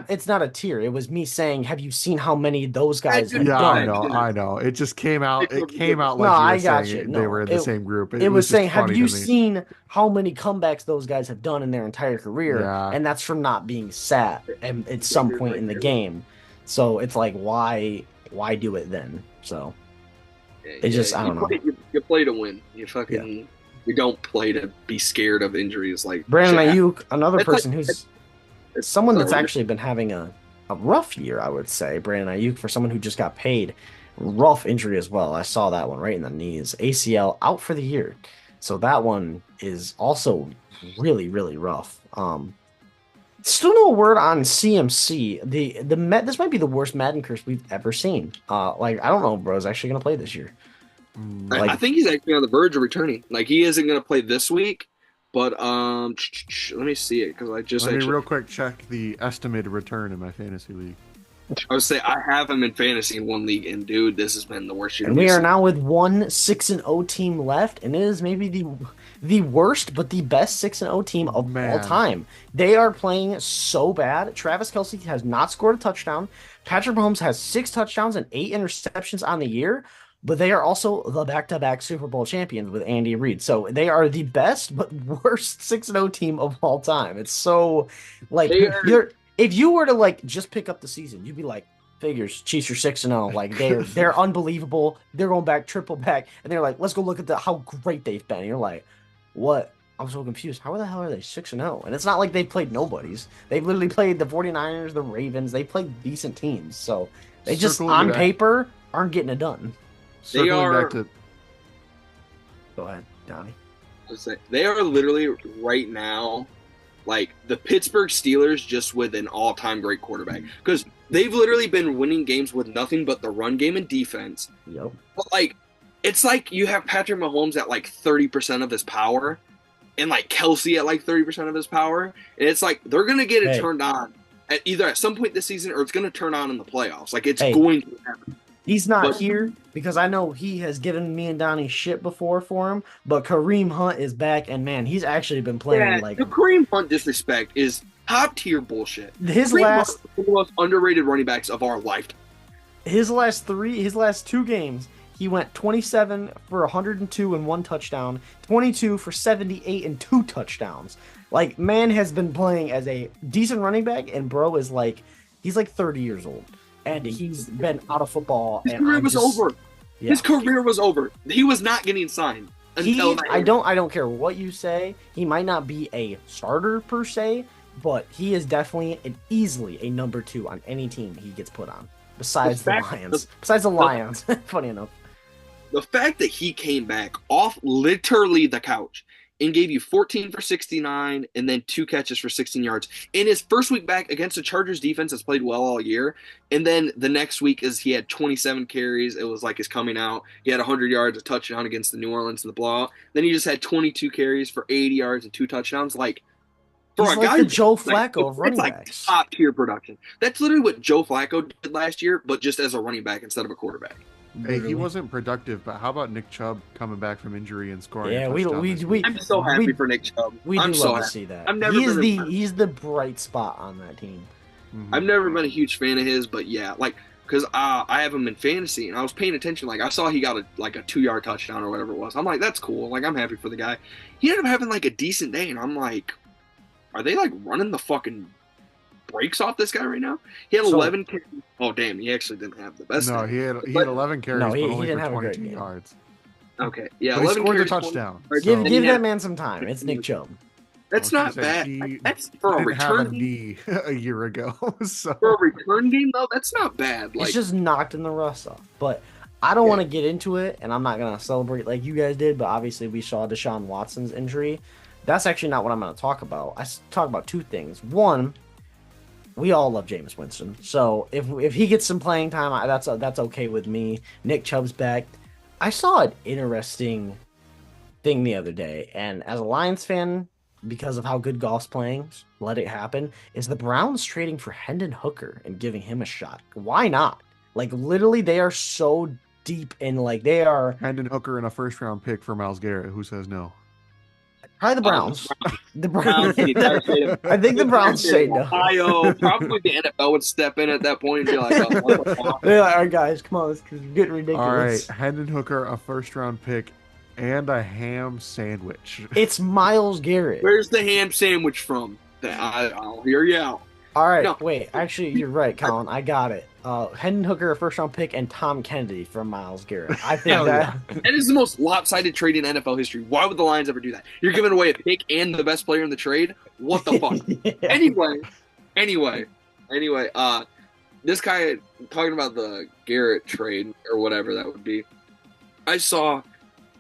It's not a tier. It was me saying, have you seen how many those guys have Yeah, done? I know. It just came out. It came out No, like you I were got saying you. they No, were in the same group. It was just saying, have funny you to me. seen how many comebacks those guys have done in their entire career? Yeah. And that's from not being sat at some point in the game. So it's like, why do it then? So it just, I don't know. You play to win. You fucking you don't play to be scared of injuries. Like Brandon shit. Ayuk, another It's person like- who's someone that's sorry. actually been having a rough year, I would say. Brandon Ayuk, for someone who just got paid, rough injury as well. I saw that one right in the knees. ACL out for the year. So that one is also really, really rough. Still no word on CMC. This might be the worst Madden curse we've ever seen. Like I don't know if bro's actually gonna play this year. I Like think he's actually on the verge of returning. Like he isn't going to play this week, but let me see it because I just Let me actually real quick check the estimated return in my fantasy league. I would say I have him in fantasy in one league, and dude, this has been the worst year and we've we are seen. now with one 6-0 team left, and it is maybe the worst but the best 6-0 team of all Man, time. They are playing so bad. Travis Kelce has not scored a touchdown. Patrick Mahomes has 6 touchdowns and 8 interceptions on the year. But they are also the back-to-back Super Bowl champions with Andy Reid. So they are the best but worst 6-0 team of all time. It's so like They are you're if you were to like just pick up the season, you'd be like, figures, Chiefs are 6-0. Like they're unbelievable. They're going back, triple back, and they're like, let's go look at how great they've been. And you're like, what? I'm so confused. How the hell are they 6-0? And it's not like they played nobodies. They've literally played the 49ers, the Ravens. They played decent teams. So they just circling on back, paper aren't getting it done. they circling are back to Go ahead, Donnie. they are literally right now like the Pittsburgh Steelers just with an all-time great quarterback because they've literally been winning games with nothing but the run game and defense. Yep. But like it's like you have Patrick Mahomes at like 30% of his power and like Kelsey at like 30% of his power. And it's like they're gonna get it Hey. turned on at some point this season or it's gonna turn on in the playoffs. Like it's Hey. going to happen. He's not But- here because I know he has given me and Donnie shit before for him, but Kareem Hunt is back, and man, he's actually been playing like the Kareem Hunt disrespect is top tier bullshit. his Kareem last Hunt is one of the most underrated running backs of our lifetime. his last 2 games, he went 27 for 102 and 1 touchdown, 22 for 78 and 2 touchdowns. Like man has been playing as a decent running back, and bro is like he's like 30 years old. And he's been out of football. His and career I'm was just- over. Yeah. His career was over. He was not getting signed until that. I don't care what you say. He might not be a starter per se, but he is definitely easily a number 2 on any team he gets put on. Besides the Lions. Besides the Lions. Funny enough. The fact that he came back off literally the couch and gave you 14 for 69 and then 2 catches for 16 yards in his first week back against the Chargers defense that's played well all year. And then the next week is he had 27 carries. It was like his coming out. He had 100 yards, a touchdown against the New Orleans in the blowout. Then he just had 22 carries for 80 yards and 2 touchdowns. Like for He's a like guy the who- Joe like, Flacco of running it's like backs. top tier production. That's literally what Joe Flacco did last year, but just as a running back instead of a quarterback. hey, Literally. he wasn't productive, but how about Nick Chubb coming back from injury and scoring? Yeah, a we touchdown we this we week? I'm so happy we, for Nick Chubb. we do I'm love so to happy. see that. I've never been He's the bright spot on that team. Mhm. I've never been a huge fan of his, but yeah, like because I have him in fantasy and I was paying attention. Like I saw he got a 2-yard touchdown or whatever it was. I'm like, that's cool. Like I'm happy for the guy. He ended up having like a decent day, and I'm like, are they like running the fucking brakes off this guy right now? He had So- 11 carries. Oh damn, he actually didn't have the best. No, day. he had But- 11 carries, No, he but only didn't for have a great 22 game. yards. Okay, yeah, But he 11 scored the carries, 20 touchdown. yards, Give and give he that had- man some time. It's Nick Chubb. That's I not was gonna bad. say, he That's for a didn't have a return game. knee a year ago, so For a return game though, that's not bad. Like It's just knocked in the rust off. But I don't want to get into it, and I'm not going to celebrate like you guys did, but obviously we saw Deshaun Watson's injury. That's actually not what I'm going to talk about. Talk about 2 things. One, we all love Jameis Winston. So if he gets some playing time, that's okay with me. Nick Chubb's back. I saw an interesting thing the other day, and as a Lions fan, because of how good Goff's playing, let it happen, is the Browns trading for Hendon Hooker and giving him a shot. Why not? Like literally they are so deep in like they are Hendon Hooker and a first round pick for Myles Garrett. Who says no? probably the Browns. The Browns, Browns. the entire state of- I think the Browns say no. Ohio, probably the NFL would step in at that point and be like, oh, what the fuck? They're like, all right, guys, come on, it's getting All right, ridiculous. Hendon Hooker, a first round pick, and a ham sandwich. It's Myles Garrett. Where's the ham sandwich from? I'll hear you out. All right, No. wait. Actually, you're right, Colin. I got it. Hendon Hooker, a first round pick, and Tom Kennedy from Myles Garrett. I think Hell that. That is the most lopsided trade in NFL history. Why would the Lions ever do that? You're giving away a pick and the best player in the trade? What the fuck? Yeah. Anyway, this guy talking about the Garrett trade or whatever that would be. I saw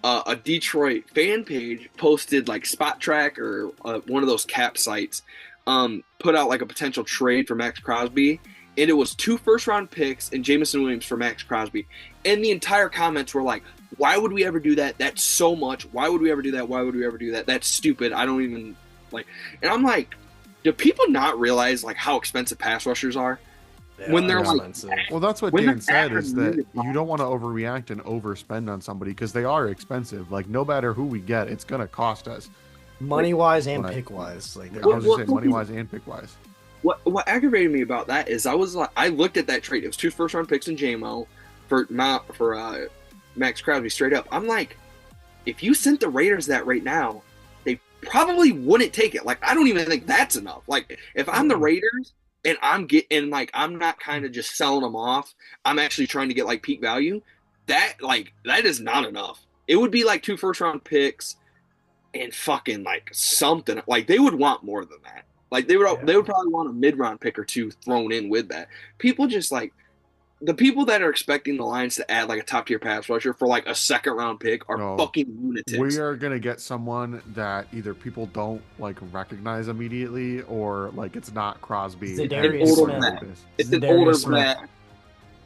a Detroit fan page posted like Spot Track or one of those cap sites put out like a potential trade for Max Crosby, and it was 2 first-round picks and Jamison Williams for Max Crosby, and the entire comments were like, "Why would we ever do that? That's so much. Why would we ever do that? Why would we ever do that? That's stupid. I don't even like." And I'm like, do people not realize like how expensive pass rushers are? When they're like, well, that's what Dan said, is that you don't want to overreact and overspend on somebody because they are expensive. Like, no matter who we get, it's going to cost us. Money wise and pick wise. Like, I was just saying, money wise and pick wise. What aggravated me about that is I looked at that trade. It was 2 first-round picks in JMO for Max Crosby straight up. I'm like, if you sent the Raiders that right now, they probably wouldn't take it. Like, I don't even think that's enough. Like, if I'm the Raiders and I'm not kind of just selling them off, I'm actually trying to get like peak value, that is not enough. It would be like 2 first-round picks and fucking like something. Like, they would want more than that. Like, they would probably want a mid-round pick or 2 thrown in with that. People just like, the people that are expecting the Lions to add like a top tier pass rusher for like a 2nd-round pick are fucking lunatics. We are gonna get someone that either people don't like recognize immediately, or like it's not Crosby. It's an older Matt.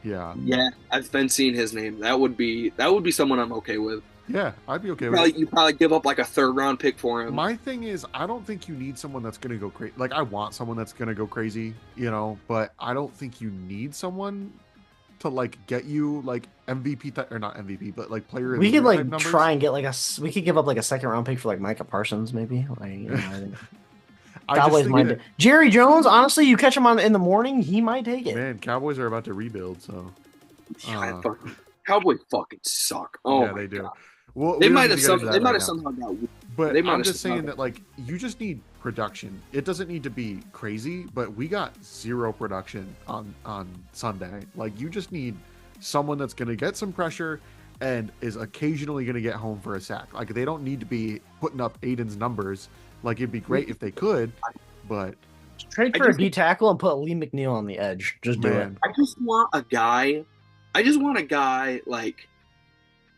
Yeah. Yeah, I've been seeing his name. That would be someone I'm okay with. Yeah, I'd be okay with it. You probably give up like a 3rd-round pick for him. My thing is, I don't think you need someone that's going to go crazy. Like, I want someone that's going to go crazy, but I don't think you need someone to, like, get you, like, MVP, or not MVP, but, like, player of the year type numbers. We could, like, try and get, like, we could give up, like, a 2nd-round pick for, like, Micah Parsons, maybe. Like, Cowboys might. Jerry Jones, honestly, you catch him in the morning, he might take it. Man, Cowboys are about to rebuild, so. Cowboys fucking suck. Oh, yeah, they do. God. Well, they might have somehow got. But I'm just saying that, like, you just need production. It doesn't need to be crazy, but we got 0 production on Sunday. Like, you just need someone that's going to get some pressure and is occasionally going to get home for a sack. Like, they don't need to be putting up Aiden's numbers. Like, it'd be great if they could, but trade for a D tackle and put Lee McNeil on the edge. Just do it. I just want a guy like,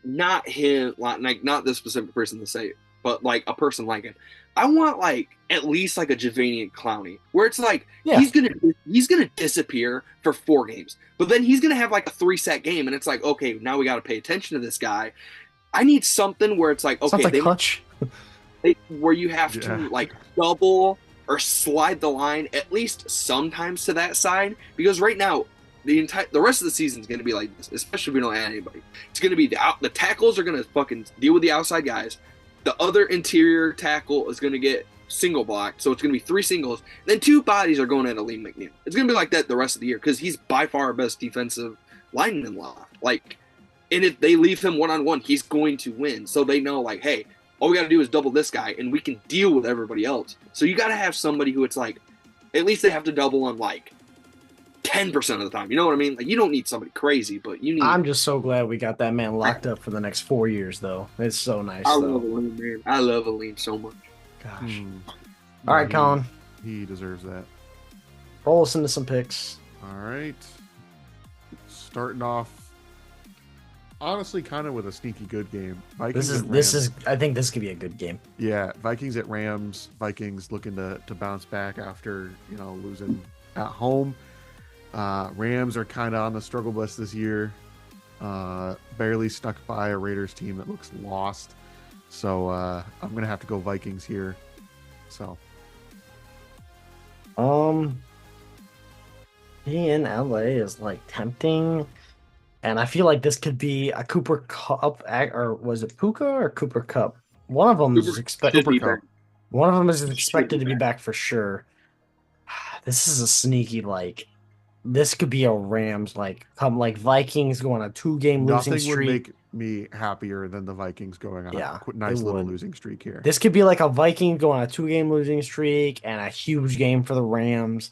not him, like not this specific person to say it, but like a person like him. I want like at least like a Javanian Clowney, where it's like he's gonna disappear for 4 games, but then he's gonna have like a 3-sack game, and it's like, okay, now we got to pay attention to this guy. I need something where it's like, okay, like Hutch. Where you have to like double or slide the line at least sometimes to that side, because right now the rest of the season is going to be like this, especially if we don't add anybody. It's going to be the tackles are going to fucking deal with the outside guys. The other interior tackle is going to get single blocked, so it's going to be 3 singles. Then 2 bodies are going at Lee McNeil. It's going to be like that the rest of the year, because he's by far our best defensive lineman left. Like, and if they leave him one-on-one, he's going to win. So they know, like, hey, all we got to do is double this guy, and we can deal with everybody else. So you got to have somebody who it's like, at least they have to double him like 10% of the time. You know what I mean? Like, you don't need somebody crazy, but you need. I'm just so glad we got that man locked up for the next 4 years, though. It's so nice. I love Aleem, man. I love Aleem so much. Gosh. All right, Colin. He deserves that. Roll us into some picks. All right. Starting off, honestly, kind of with a sneaky good game. This is. I think this could be a good game. Yeah, Vikings at Rams. Vikings looking to bounce back after losing at home. Rams are kind of on the struggle bus this year. Barely stuck by a Raiders team that looks lost. So I'm going to have to go Vikings here. So. Being in LA is like tempting. And I feel like this could be a Cooper Cup, or was it Puka or Cooper Cup? One of them is expected. One of them is expected to be back for sure. This is a sneaky like. This could be a Rams like Vikings go on a 2-game losing streak. Nothing would make me happier than the Vikings going on a nice little losing streak here. This could be like a Viking going on a 2-game losing streak and a huge game for the Rams.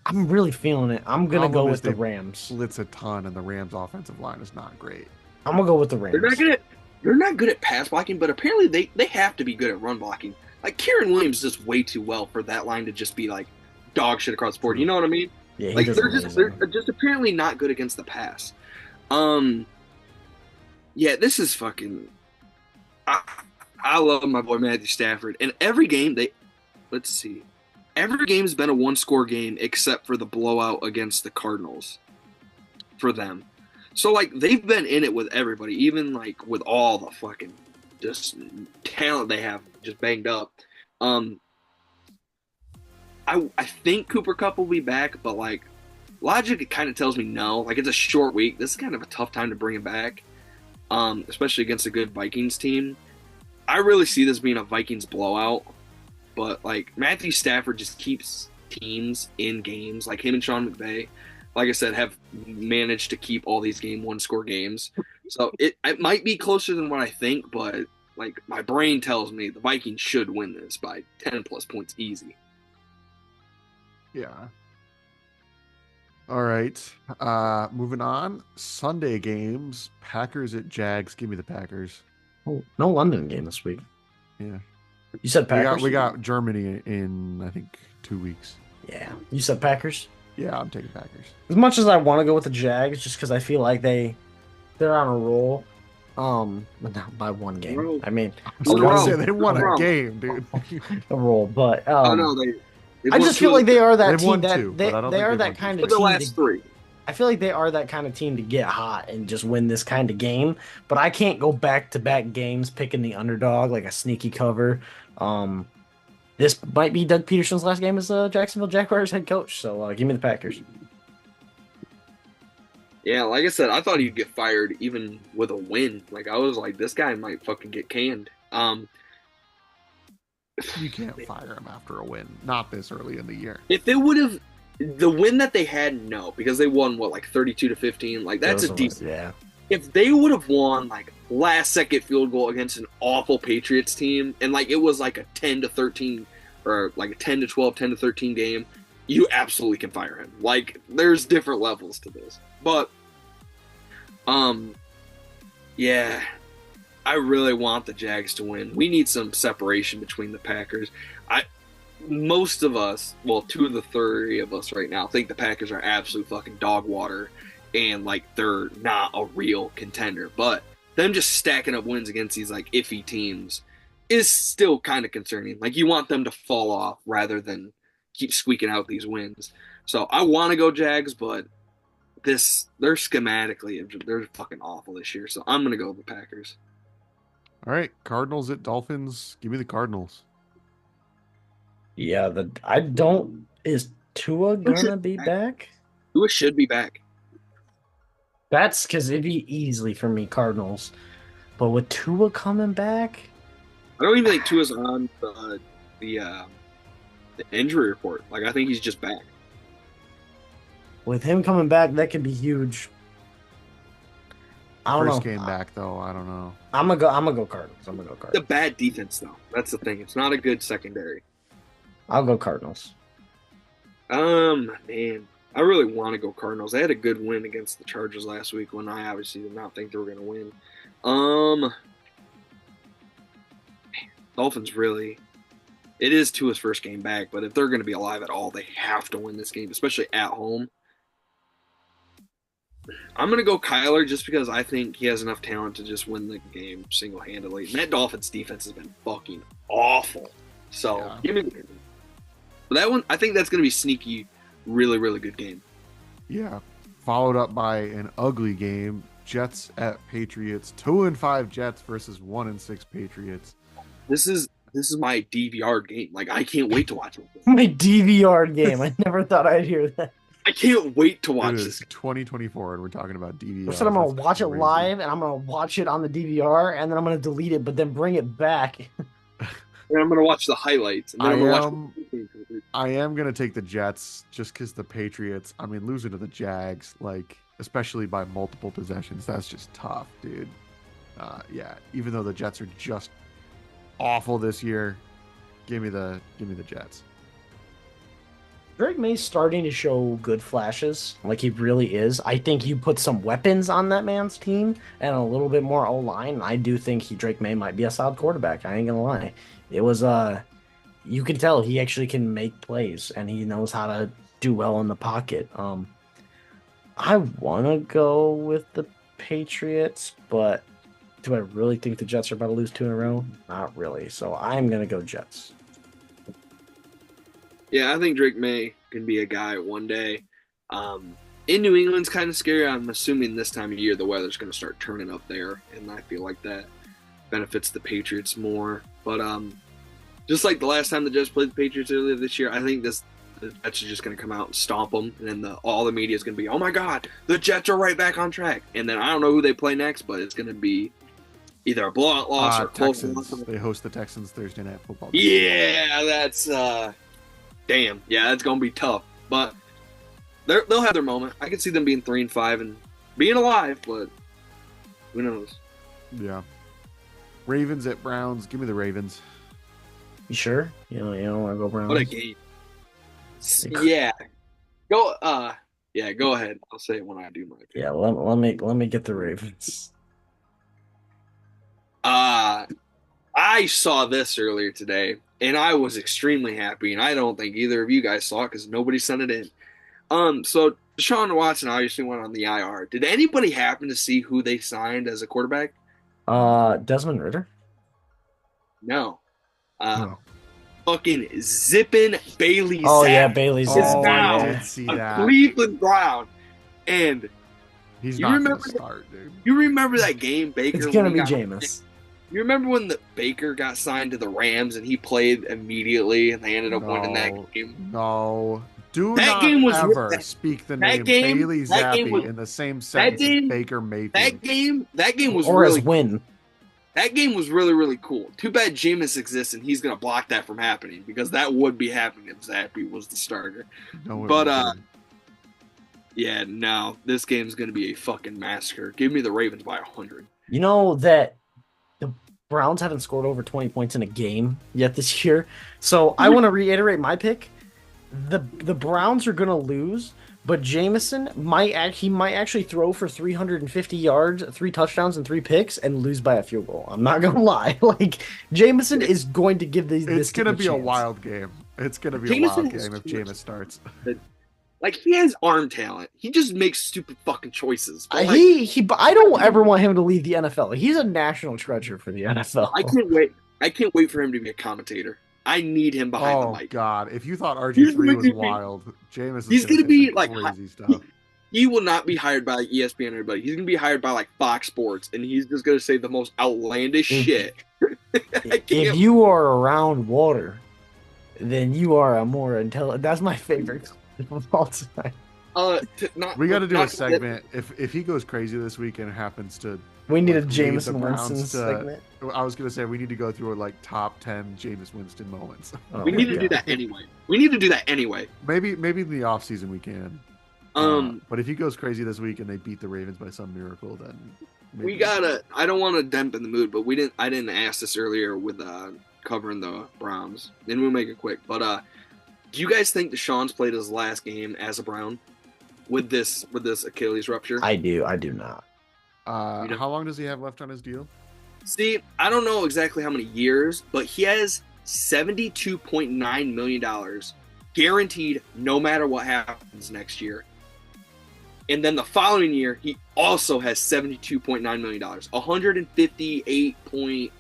I'm really feeling it. I'm gonna go with the Rams. Blitz a ton, and the Rams' offensive line is not great. I'm gonna go with the Rams. They're not good at pass blocking, but apparently they have to be good at run blocking. Like, Kieran Williams does way too well for that line to just be like dog shit across the board. You know what I mean? Yeah, like they're just apparently not good against the pass. Yeah, this is fucking. I love my boy Matthew Stafford, and every game let's see. every game's been a one-score game except for the blowout against the Cardinals for them. So like they've been in it with everybody, even like with all the fucking just talent they have just banged up. Um, I think Cooper Cup will be back, but like logic it kind of tells me no. Like it's a short week. This is kind of a tough time to bring him back, especially against a good Vikings team. I really see this being a Vikings blowout, but like Matthew Stafford just keeps teams in games. Like him and Sean McVay, like I said, have managed to keep all these game one score games. So it might be closer than what I think, but like my brain tells me the Vikings should win this by 10 plus points easy. Yeah. All right. Moving on. Sunday games. Packers at Jags. Give me the Packers. Oh, no London game this week. Yeah. You said Packers? We got Germany in I think 2 weeks. Yeah. You said Packers? Yeah, I'm taking Packers. As much as I want to go with the Jags, just because I feel like they're on a roll. But not by one game. I mean, I was gonna say they won a game, dude. a roll, but oh no, I just feel like they are that team that they are that kind of the team. last three. I feel like they are that kind of team to get hot and just win this kind of game. But I can't go back to back games picking the underdog like a sneaky cover. This might be Doug Peterson's last game as Jacksonville Jaguars head coach. So give me the Packers. Yeah, like I said, I thought he'd get fired even with a win. Like I was like, this guy might fucking get canned. You can't fire him after a win. Not this early in the year. If they would have the win that they had, no, because they won what like 32-15. Like that's a decent. Yeah. If they would have won like last second field goal against an awful Patriots team, and like it was like a 10-13 or like a 10-12, 10-13 game, you absolutely can fire him. Like there's different levels to this. But yeah, I really want the Jags to win. We need some separation between the Packers. Most of us, well, 2 of the 3 of us right now think the Packers are absolute fucking dog water and like they're not a real contender. But them just stacking up wins against these like iffy teams is still kind of concerning. Like you want them to fall off rather than keep squeaking out these wins. So I want to go Jags, but they're schematically they're fucking awful this year. So I'm gonna go with the Packers. All right, Cardinals at Dolphins. Give me the Cardinals. Yeah, is Tua gonna be back? Tua should be back. That's because it'd be easily for me, Cardinals. But with Tua coming back, I don't even think Tua's on the injury report. Like I think he's just back. with him coming back, that could be huge. I don't First know. game back though, I don't know. I'm gonna go Cardinals. I'm gonna go The Cardinals. bad defense though. That's the thing. It's not a good secondary. I'll go Cardinals. Man, I really want to go Cardinals. They had a good win against the Chargers last week when I obviously did not think they were going to win. Dolphins really. It is Tua's first game back, but if they're going to be alive at all, they have to win this game, especially at home. I'm going to go Kyler just because I think he has enough talent to just win the game single-handedly. And that Dolphins defense has been fucking awful. So, Yeah. give me that one. I think that's going to be sneaky, really, really good game. Yeah. Followed up by an ugly game. Jets at Patriots. 2-5 Jets versus 1-6 Patriots. This is my DVR game. Like, I can't wait to watch it. My DVR game. I never thought I'd hear that. I can't wait to watch It is this. 2024 and we're talking about DVR. I said I'm gonna watch it live, and I'm gonna watch it on the DVR, and then I'm gonna delete it, but then bring it back. And I'm gonna watch the highlights. And then I'm gonna watch. I am going to take the Jets just because the Patriots, I mean, losing to the Jags, like, especially by multiple possessions, that's just tough, dude. Yeah, even though the Jets are just awful this year, give me the Jets. Drake May's starting to show good flashes, like he really is. I think you put some weapons on that man's team and a little bit more O-line. I do think Drake May might be a solid quarterback. I ain't gonna lie. It was you can tell he actually can make plays and he knows how to do well in the pocket. I want to go with the Patriots, but do I really think the Jets are about to lose 2 in a row? Not really. So I'm gonna go Jets. Yeah, I think Drake May can be a guy one day. In New England's kind of scary. I'm assuming this time of year the weather's going to start turning up there, and I feel like that benefits the Patriots more. But just like the last time the Jets played the Patriots earlier this year, I think the Jets are just going to come out and stomp them, and then all the media is going to be, "Oh my God, the Jets are right back on track." And then I don't know who they play next, but it's going to be either a blowout loss or a close Texans. loss. They host the Texans Thursday night football game. Yeah, that's damn. Yeah, that's going to be tough, but they'll have their moment. I can see them being 3-5 and being alive, but who knows? Yeah. Ravens at Browns. Give me the Ravens. You sure? You don't want to go Browns? What a game! Yeah, go. Yeah, go ahead. I'll say it when I do my pick. Yeah, let me get the Ravens. I saw this earlier today, and I was extremely happy. And I don't think either of you guys saw it because nobody sent it in. So Deshaun Watson obviously went on the IR. Did anybody happen to see who they signed as a quarterback? Desmond Ritter. No. Oh. Fucking zipping Bailey. Oh Zappe yeah, Bailey is Zappe. now I did see a that. Cleveland Brown, and He's You not going remember to start, dude. you remember that game Baker? It's gonna when be he got- Jameis. You remember when the Baker got signed to the Rams and he played immediately and they ended up winning that game? No. Do That not game was ever speak the name Bailey Zappi in the same sentence as Baker Mayfield. That game was Or really as win. That game was really, really cool. Too bad Jameis exists and he's gonna block that from happening because that would be happening if Zappe was the starter. No, it But wouldn't. yeah, no, this game's gonna be a fucking massacre. Give me the Ravens by 100. You know that the Browns haven't scored over 20 points in a game yet this year. So I want to reiterate my pick. The Browns are gonna lose, but Jameson might actually throw for 350 yards, 3 touchdowns, and 3 picks, and lose by a field goal. I'm not gonna lie. Like Jameson is going to give this. It's going to be a chance. wild game. It's going to be Jameson a wild has game if too much- Jameis starts. Like he has arm talent. He just makes stupid fucking choices. But, like, I don't ever want him to leave the NFL. He's a national treasure for the NFL. I can't wait. I can't wait for him to be a commentator. I need him behind the Oh, mic. God. If you thought He's RG3 gonna was be- wild, Jameis is he's gonna gonna be, say some like, crazy stuff. He will not be hired by like ESPN or anybody. He's gonna be hired by like Fox Sports, and he's just gonna say the most outlandish shit. I If can't. you are around water, then you are a more intelligent. That's my favorite clip of all time. We got to do a not- segment. If he goes crazy this week and happens to, We need a lead the Jameson Browns Winston to- segment. I was going to say we need to go through like top 10 Jameis Winston moments. Oh We my need to do God. that anyway. We need to do that anyway. maybe in the off season we can. But if he goes crazy this week and they beat the Ravens by some miracle, then maybe We gotta. I don't want to dampen the mood, but we didn't. I didn't ask this earlier with covering the Browns. Then we'll make it quick. But do you guys think Deshaun's played his last game as a Brown with this Achilles rupture? I do not. How long does he have left on his deal? See, I don't know exactly how many years, but he has $72.9 million guaranteed no matter what happens next year. And then the following year, he also has $72.9 million, 158 point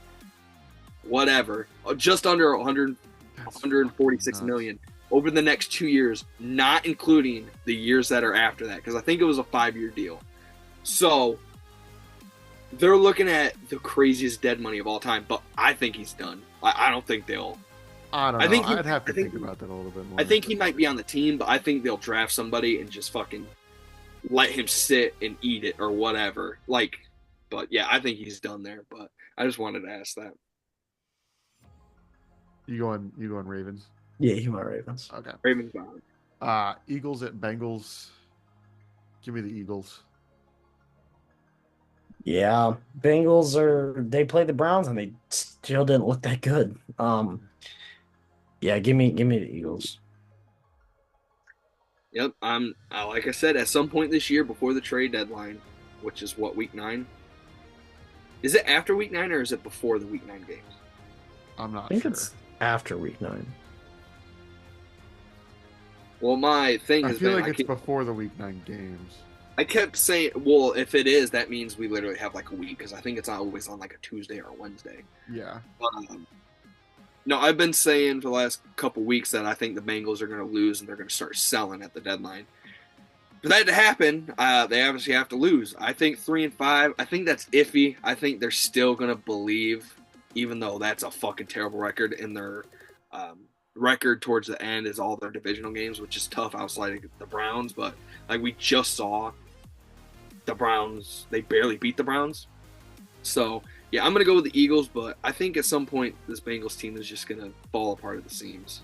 whatever, just under 100, That's 146 fucking million over the next 2 years, not including the years that are after that, because I think it was a 5-year deal. So they're looking at the craziest dead money of all time, but I think he's done. I don't think they'll. I don't know. I think I'd have to I think think about that a little bit more. I think he might be on the team, but I think they'll draft somebody and just fucking let him sit and eat it or whatever. Like, but yeah, I think he's done there. But I just wanted to ask that. You going Ravens? Yeah, you are Ravens. Okay. Ravens behind. Eagles at Bengals. Give me the Eagles. Yeah, they played the Browns and they still didn't look that good. Yeah, give me the Eagles. Yep, like I said, at some point this year before the trade deadline, which is what, week 9? Is it after week 9 or is it before the week 9 games? I'm not I think sure. it's after week 9. Well, my thing I has feel been like it's before the Week 9 games. I kept saying, well, if it is, that means we literally have like a week because I think it's always on like a Tuesday or a Wednesday. Yeah. But, No, I've been saying for the last couple weeks that I think the Bengals are going to lose and they're going to start selling at the deadline. For that to happen, they obviously have to lose. I think 3-5. I think that's iffy. I think they're still going to believe, even though that's a fucking terrible record. In their record towards the end is all their divisional games, which is tough outside of the Browns. But like we just saw, the Browns, they barely beat the Browns. So yeah, I'm gonna go with the Eagles, but I think at some point this Bengals team is just gonna fall apart at the seams.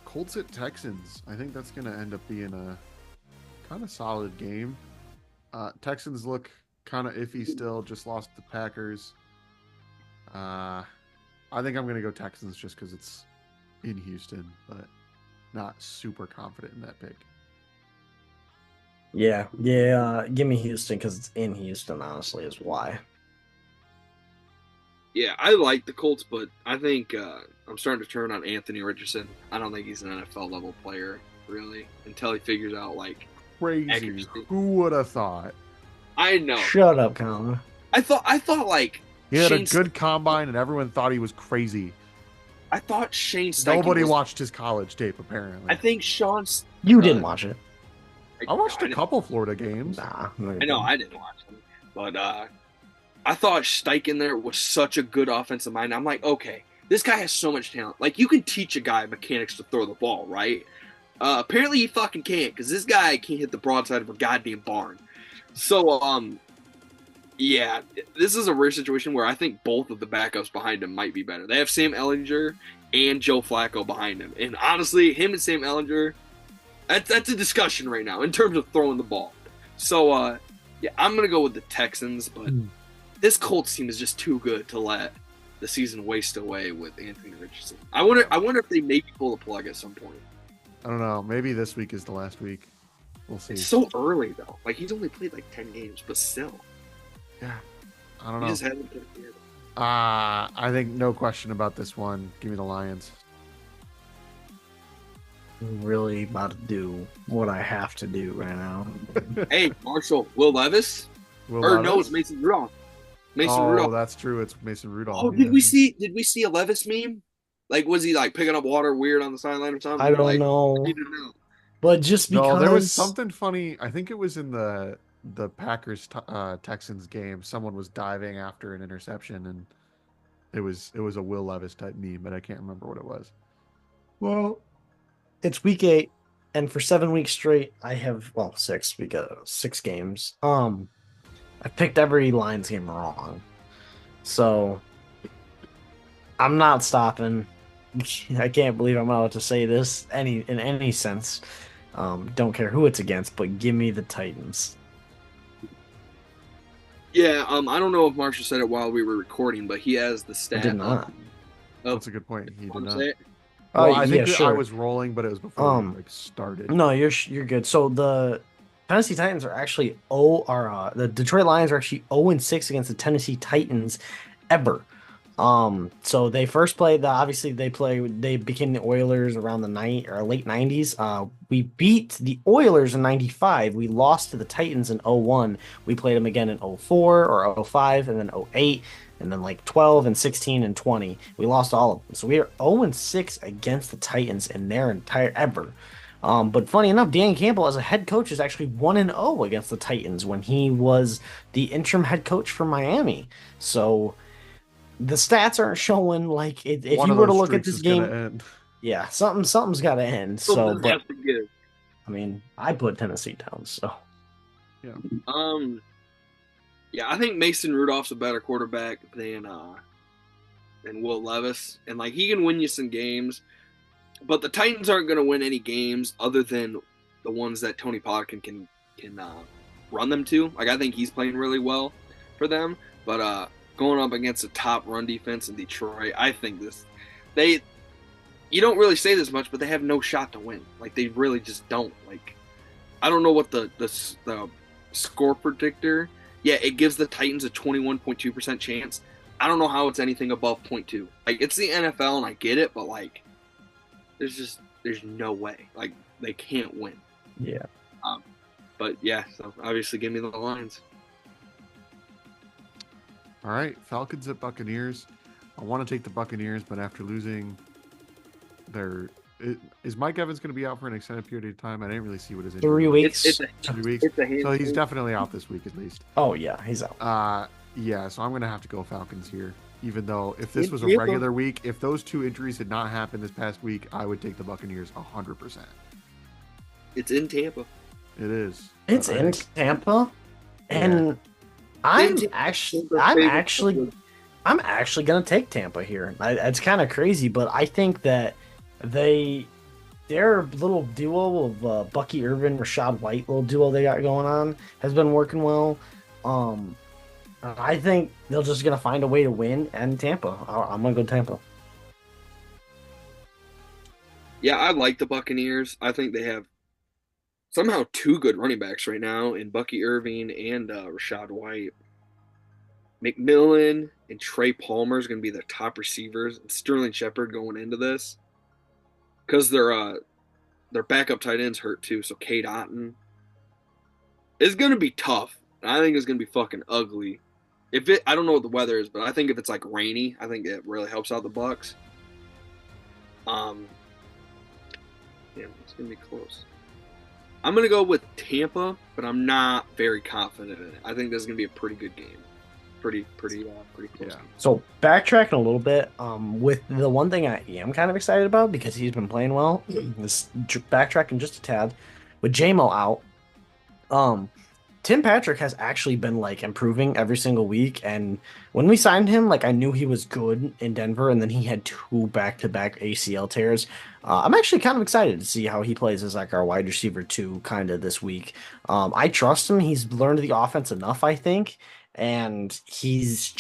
Colts at Texans. I think that's going to end up being a kind of solid game. Texans look kind of iffy still. Just lost the Packers. I think I'm going to go Texans just because it's in Houston, but not super confident in that pick. Yeah. Give me Houston because it's in Houston. Honestly, is why. Yeah, I like the Colts, but I think I'm starting to turn on Anthony Richardson. I don't think he's an NFL level player really until he figures out like Crazy. accuracy. Who would have thought? I know. Shut up, Colin. I thought like He had Shane a good combine, and everyone thought he was crazy. I thought Shane Steichen Nobody was, watched his college tape, apparently. I think Sean. You didn't watch it. I watched a couple Florida games. Nah. I know I didn't watch them, but I thought Steichen there was such a good offensive mind. I'm like, okay, this guy has so much talent. Like, you can teach a guy mechanics to throw the ball, right? Apparently he fucking can't, because this guy can't hit the broadside of a goddamn barn. So, yeah, this is a rare situation where I think both of the backups behind him might be better. They have Sam Ellinger and Joe Flacco behind him. And honestly, him and Sam Ellinger, that's a discussion right now in terms of throwing the ball. So, yeah, I'm going to go with the Texans, but this Colts team is just too good to let the season waste away with Anthony Richardson. I wonder if they maybe pull the plug at some point. I don't know. Maybe this week is the last week. We'll see. It's so early though. Like he's only played like 10 games, but still. Yeah. I don't He know. just hasn't played yet. I think no question about this one. Give me the Lions. I'm really about to do what I have to do right now. Hey, Marshall, Will Levis? No, it's Mason Rudolph. Mason Rudolph. That's true. It's Mason Rudolph. Oh, did we see a Levis meme? Like, was he like picking up water weird on the sideline or something? I don't like, know. I need to know. But just because No, there was something funny. I think it was in the Packers Texans game. Someone was diving after an interception, and it was a Will Levis type meme, but I can't remember what it was. Well, it's week 8, and for 7 weeks straight, I have 6 because 6 games. I picked every Lions game wrong, so I'm not stopping. I can't believe I'm allowed to say this in any sense. Don't care who it's against, but give me the Titans. Yeah, I don't know if Marshall said it while we were recording, but he has the stat. I did not. That's a good point. He did not. Oh, I think sure. I was rolling, but it was before we started. No, you're good. So the Tennessee Titans are actually the Detroit Lions are actually 0-6 against the Tennessee Titans ever. So they first played they became the Oilers around the late 90s. We beat the Oilers in 95. We lost to the Titans in 01. We played them again in 04 or 05 and then 08 and then like 12 and 16 and 20. We lost all of them. So we are 0-6 against the Titans in their entire ever. But funny enough, Dan Campbell as a head coach is actually 1-0 against the Titans when he was the interim head coach for Miami. So the stats aren't showing like if you were to look at this game, yeah, something's got to end. So, but I mean, I put Tennessee down. So, yeah, yeah, I think Mason Rudolph's a better quarterback than Will Levis, and like he can win you some games, but the Titans aren't going to win any games other than the ones that Tony Pollard can run them to. Like I think he's playing really well for them, but going up against a top run defense in Detroit, I think you don't really say this much, but they have no shot to win. Like they really just don't. Like I don't know what the score predictor. Yeah, it gives the Titans a 21.2% chance. I don't know how it's anything above 0.2. Like it's the NFL and I get it, but like there's no way. Like they can't win. Yeah. But yeah, so obviously give me the Lions. All right, Falcons at Buccaneers. I want to take the Buccaneers, but after losing their, is Mike Evans going to be out for an extended period of time? I didn't really see what his injury 3 was. weeks. 3 weeks. It's a So he's handful. definitely out this week at least. Oh yeah, he's out. Yeah. So I'm going to have to go Falcons here. Even though if this was a Yeah. regular week, if those two injuries had not happened this past week, I would take the Buccaneers 100%. It's in Tampa. It is. It's in Tampa, and I'm actually gonna take Tampa here. It's kind of crazy, but I think that their little duo of Bucky Irvin, Rashad White, little duo they got going on has been working well. I think they're just gonna find a way to win, and Tampa. I'm gonna go Tampa. Yeah, I like the Buccaneers. I think they have somehow two good running backs right now in Bucky Irving and Rashad White. McMillan and Trey Palmer is going to be their top receivers, and Sterling Shepard going into this because their backup tight ends hurt too. So Kate Otten is going to be tough. And I think it's going to be fucking ugly. I don't know what the weather is, but I think if it's like rainy, I think it really helps out the Bucks. Yeah, it's going to be close. I'm going to go with Tampa, but I'm not very confident in it. I think this is going to be a pretty good game. Pretty close Yeah. game. So backtracking a little bit, with the one thing I am kind of excited about because he's been playing well. This backtracking just a tad with JMO out. Tim Patrick has actually been like improving every single week, and when we signed him, like I knew he was good in Denver, and then he had 2 back-to-back ACL tears. I'm actually kind of excited to see how he plays as like our wide receiver 2 kind of this week. I trust him. He's learned the offense enough, I think, and he's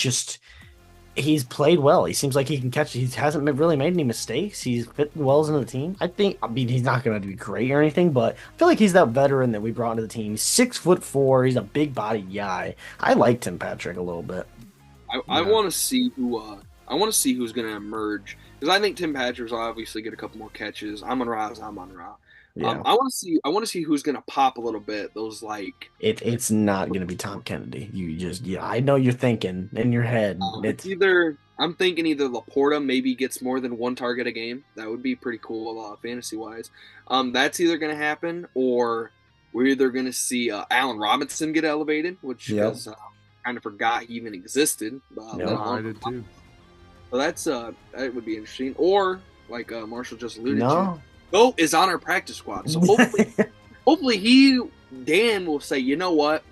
played well. He seems like he can catch. He hasn't really made any mistakes. He's fit well into the team. I mean, he's not going to be great or anything, but I feel like he's that veteran that we brought into the team. He's 6'4". He's a big body guy. I like Tim Patrick a little bit. I want to see who's going to emerge because I think Tim Patrick's will obviously get a couple more catches. Amon-Ra is Amon-Ra. Yeah. I want to see who's going to pop a little bit. Those like it's not going to be Tom Kennedy. I know you're thinking in your head. I'm thinking either Laporta maybe gets more than 1 target a game. That would be pretty cool fantasy wise. That's either going to happen or we're either going to see Allen Robinson get elevated, which is kind of forgot he even existed. I did too. So that would be interesting. Or like Marshall just alluded No. to. Is on our practice squad. So hopefully Dan will say, you know what?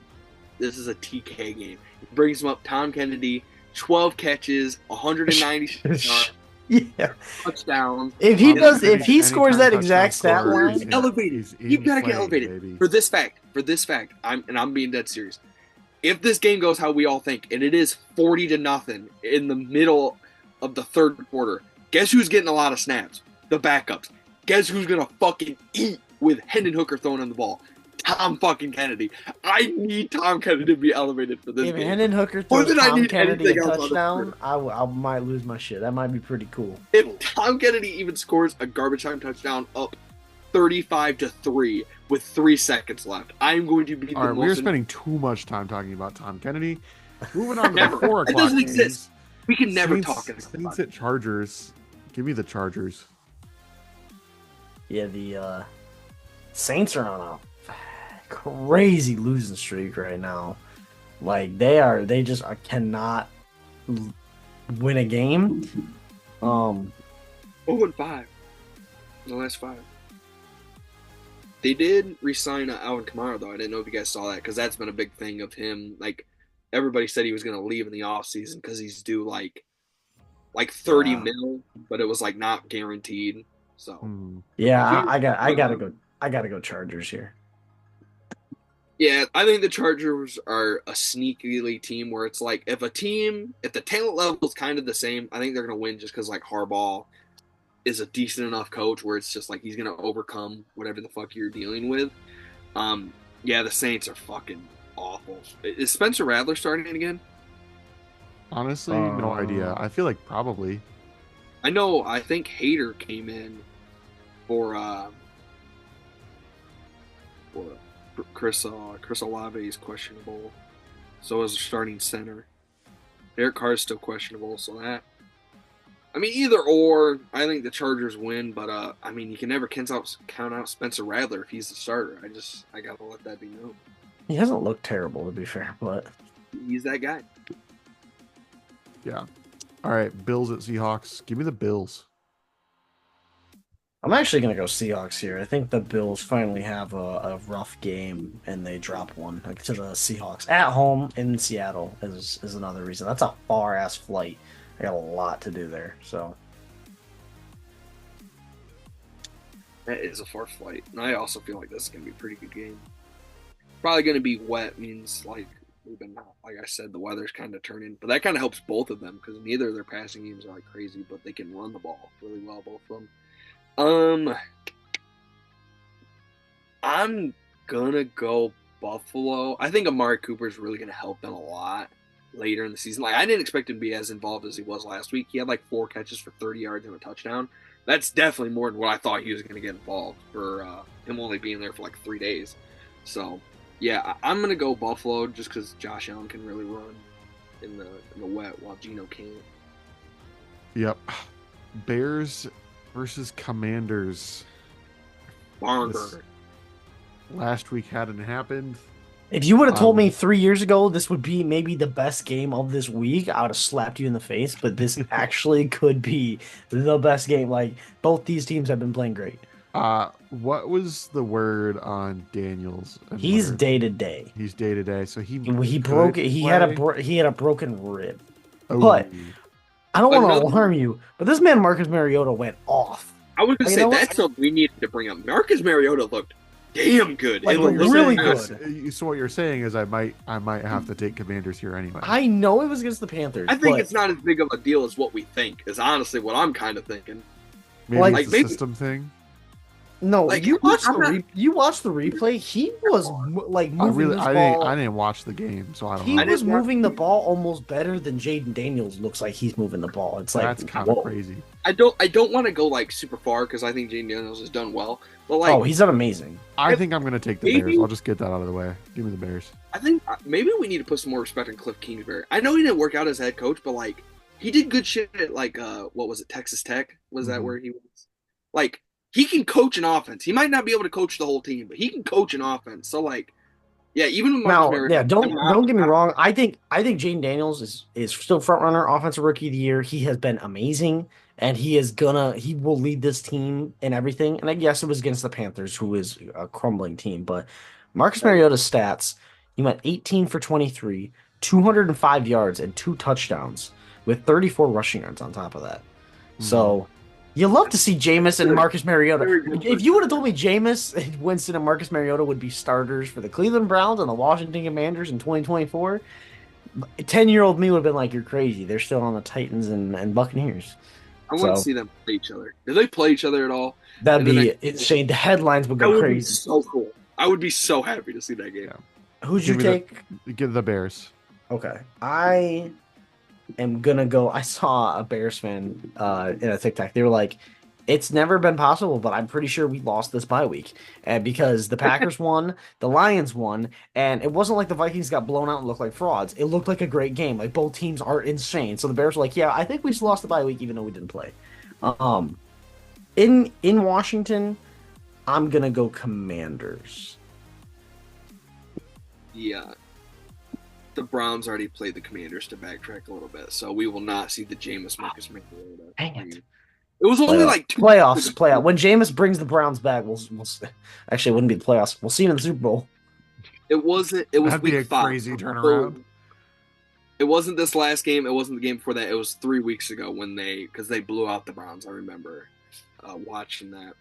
This is a TK game. He brings him up Tom Kennedy, 12 catches, 196 yards, touchdown. If he scores that exact stat line, elevated. You've got to get elevated. Baby. For this fact, I'm being dead serious. If this game goes how we all think, and it is 40-0 in the middle of the third quarter, guess who's getting a lot of snaps? The backups. Guess who's gonna fucking eat with Hendon Hooker throwing on the ball? Tom fucking Kennedy. I need Tom Kennedy to be elevated for this game. If Hendon Hooker throws Tom Kennedy a touchdown, I might lose my shit. That might be pretty cool. If Tom Kennedy even scores a garbage time touchdown up 35-3 with 3 seconds left, I'm going to be all right. We're spending too much time talking about Tom Kennedy. Moving on to the 4 o'clock. It doesn't games. exist. We can never talk about Saints at Chargers. Give me the Chargers. Yeah, the Saints are on a crazy losing streak right now. Like they just cannot win a game. 0-5 in the last 5. They did re-sign Alvin Kamara though. I didn't know if you guys saw that because that's been a big thing of him. Like everybody said he was going to leave in the offseason because he's due like 30 mil, but it was like not guaranteed. So yeah, I gotta go Chargers here. Yeah, I think the Chargers are a sneakily team where it's like if the talent level is kind of the same, I think they're gonna win just because like Harbaugh is a decent enough coach where it's just like he's gonna overcome whatever the fuck you're dealing with. Yeah, the Saints are fucking awful. Is Spencer Rattler starting again? Honestly, no idea. I feel like probably. I know. I think Hader came in for Chris Olave is questionable. So is the starting center. Derek Carr is still questionable. So I mean, either or. I think the Chargers win, but I mean, you can never count out Spencer Rattler if he's the starter. I gotta let that be known. He hasn't looked terrible, to be fair, but He's that guy. Yeah. All right, Bills at Seahawks. Give me the Bills. I'm actually going to go Seahawks here. I think the Bills finally have a rough game and they drop one to the Seahawks. At home in Seattle is another reason. That's a far ass flight. I got a lot to do there. So That is a far flight. And I also feel like this is going to be a pretty good game. Probably going to be wet, means like like I said, the weather's kind of turning. But that kind of helps both of them because neither of their passing games are like crazy, but they can run the ball really well, both of them. I'm gonna go Buffalo. I think Amari Cooper is really gonna help them a lot later in the season. Like I didn't expect him to be as involved as he was last week. He had like 4 catches for 30 yards and a touchdown. That's definitely more than what I thought he was gonna get involved for him only being there for like 3 days. So yeah, I'm gonna go Buffalo just because Josh Allen can really run in the wet while Geno can't. Yep. Bears versus Commanders. Barn This- burner. Last week hadn't happened. if you would have told me 3 years ago this would be maybe the best game of this week, I would have slapped you in the face. But this actually could be the best game. Like both these teams have been playing great. What was the word on Daniels? and He's Leonard? day to day. He's day to day. So he Broke could it. He play. had a broken rib. Oh, But I don't want to Another- alarm you, but this man Marcus Mariota went off. I was gonna You say know what? that's something we needed to bring up. Marcus Mariota looked damn good. Like, It looked really nice. good. So what you're saying is I might have to take Commanders here anyway. I know it was against the Panthers. I think but it's not as big of a deal as what we think. Is honestly what I'm kind of thinking. Maybe like, it's a maybe- system thing. no. like, You watched I'm not- you watched the replay. He was like moving this I ball. didn't watch the game, so I don't He know. I was didn't watch- moving the ball almost better than Jaden Daniels looks like he's moving the ball. It's like That's kind of whoa. crazy. I don't want to go like super far because I think Jaden Daniels has done well. But like, Oh, he's done amazing. I think I'm gonna take the Maybe- Bears. I'll just get that out of the way. Give me the Bears. I think maybe we need to put some more respect on Cliff Kingsbury. I know he didn't work out as head coach, but like he did good shit at like what was it, Texas Tech? Was that Mhm. where he was? Like he can coach an offense. He might not be able to coach the whole team, but he can coach an offense. So like, yeah, even with Marcus Now, Mariota, yeah, I'm not- don't get me wrong. I think Jaden Daniels is still front runner, offensive rookie of the year. He has been amazing, and he will lead this team and everything. And I guess it was against the Panthers, who is a crumbling team. But Marcus Mariota's stats: he went 18 for 23, 205 yards, and 2 touchdowns with 34 rushing yards on top of that. So. You love to see Jameis and Marcus Mariota. Very good. If you would have told me Jameis, Winston, and Marcus Mariota would be starters for the Cleveland Browns and the Washington Commanders in 2024, 10-year-old me would have been like, "You're crazy." They're still on the Titans and Buccaneers. I want to So- see them play each other. Do they play each other at all? That'd And then be it. Shane, the headlines would That go would be crazy. so cool. I would be so happy to see that game. Yeah. Who'd you Give me the- take? Give the Bears. Okay, I am gonna go. I saw a Bears fan in a TikTok. They were like, "It's never been possible, but I'm pretty sure we lost this bye week." And because the Packers won, the Lions won, and it wasn't like the Vikings got blown out and looked like frauds. It looked like a great game. Like both teams are insane. So the Bears were like, "Yeah, I think we just lost the bye week, even though we didn't play." In Washington, I'm gonna go Commanders. Yeah. The Browns already played the Commanders to backtrack a little bit, so we will not see the Jameis Marcus Mariota. Dang it. It was only like 2 Playoffs. When Jameis brings the Browns back, actually it wouldn't be the playoffs. We'll see him in the Super Bowl. It was That'd be week a 5. crazy turnaround. It wasn't this last game. It wasn't the game before that. It was 3 weeks ago because they blew out the Browns. I remember watching that.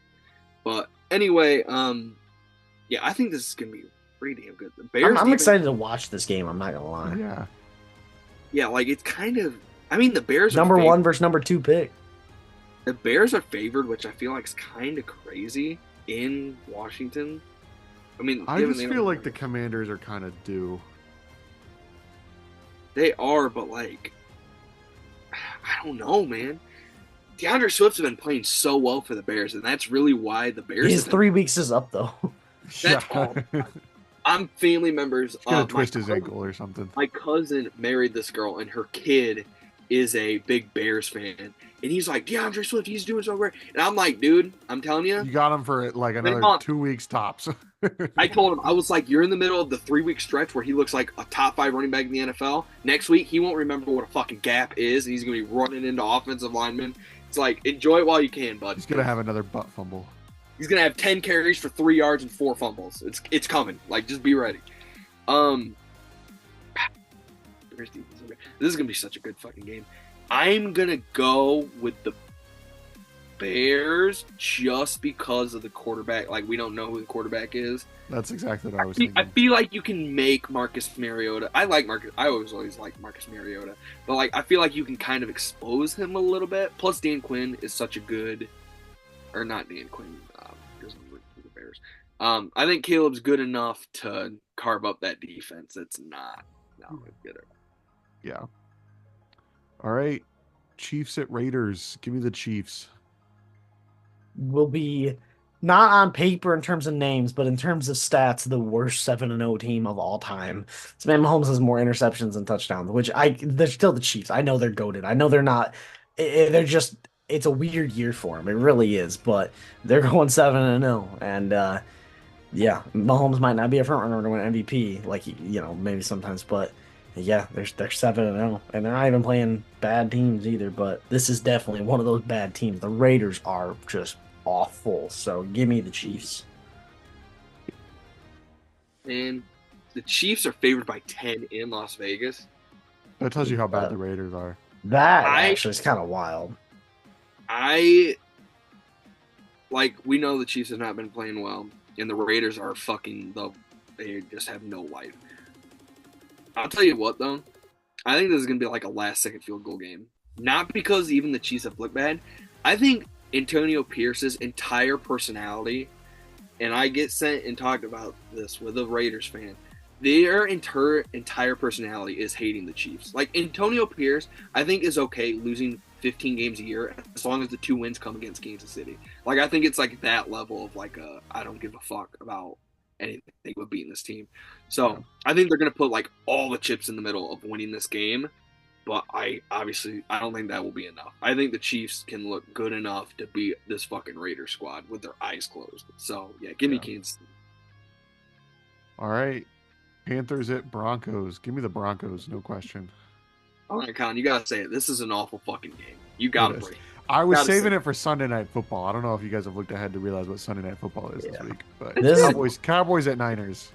But anyway, yeah, I think this is gonna be pretty damn good. The Bears. I'm excited to watch this game. I'm not gonna lie. Yeah. Yeah, like it's kind of. I mean, the Bears. Number are 1 versus number 2 pick. The Bears are favored, which I feel like is kind of crazy in Washington. I mean, I given just they feel don't- like the Commanders are kind of due. they are, but like, I don't know, man. DeAndre Swift's been playing so well for the Bears, and that's really why the Bears. His have been- 3 weeks is up though. That's all. I'm family members. He's gonna my twist his cousin- ankle or something. My cousin married this girl, and her kid is a big Bears fan, and he's like, DeAndre Swift, he's doing so great, and I'm like, dude, I'm telling you, You got him for like another 2 weeks tops. I told him, I was like, you're in the middle of the 3-week stretch where he looks like a top 5 running back in the NFL. Next week, he won't remember what a fucking gap is, and he's going to be running into offensive linemen. It's like, enjoy it while you can, bud. He's going to have another butt fumble. He's going to have 10 carries for 3 yards and 4 fumbles. It's coming. Like, just be ready. This is going to be such a good fucking game. I'm going to go with the Bears just because of the quarterback. Like, we don't know who the quarterback is. That's exactly what I was thinking. I feel like you can make Marcus Mariota. I always like Marcus Mariota, but like I feel like you can kind of expose him a little bit. Plus, Dan Quinn is such a good, or not Dan Quinn. Doesn't work for the Bears. I think Caleb's good enough to carve up that defense. It's not good. Yeah. All right, Chiefs at Raiders. Give me the Chiefs. Will be not on paper in terms of names, but in terms of stats, the worst 7-0 team of all time. So man, Mahomes has more interceptions than touchdowns, they're still the Chiefs. I know they're goated. I know they're not. They're just. It's a weird year for them. It really is. But they're going 7-0, and yeah, Mahomes might not be a front runner to win MVP, like maybe sometimes, but. Yeah, they're 7-0, and they're not even playing bad teams either. But this is definitely one of those bad teams. The Raiders are just awful. So give me the Chiefs. And the Chiefs are favored by 10 in Las Vegas. That tells you how bad the Raiders are. That actually is kind of wild. We know the Chiefs have not been playing well, and the Raiders are they just have no life. I'll tell you what, though. I think this is going to be like a last-second field goal game. Not because even the Chiefs have looked bad. I think Antonio Pierce's entire personality, and I get sent and talked about this with a Raiders fan, their entire personality is hating the Chiefs. Like, Antonio Pierce, I think, is okay losing 15 games a year as long as the 2 wins come against Kansas City. Like, I think it's like that level of like I don't give a fuck about anything but beating this team. So I think they're going to put like all the chips in the middle of winning this game, but I don't think that will be enough. I think the Chiefs can look good enough to beat this fucking Raiders squad with their eyes closed. So yeah, give me Kansas City. All right, Panthers at Broncos. Give me the Broncos, no question. All right, Colin, you gotta say it. This is an awful fucking game. You gotta break. I was saving it for Sunday Night Football. I don't know if you guys have looked ahead to realize what Sunday Night Football is this week, but Cowboys at Niners.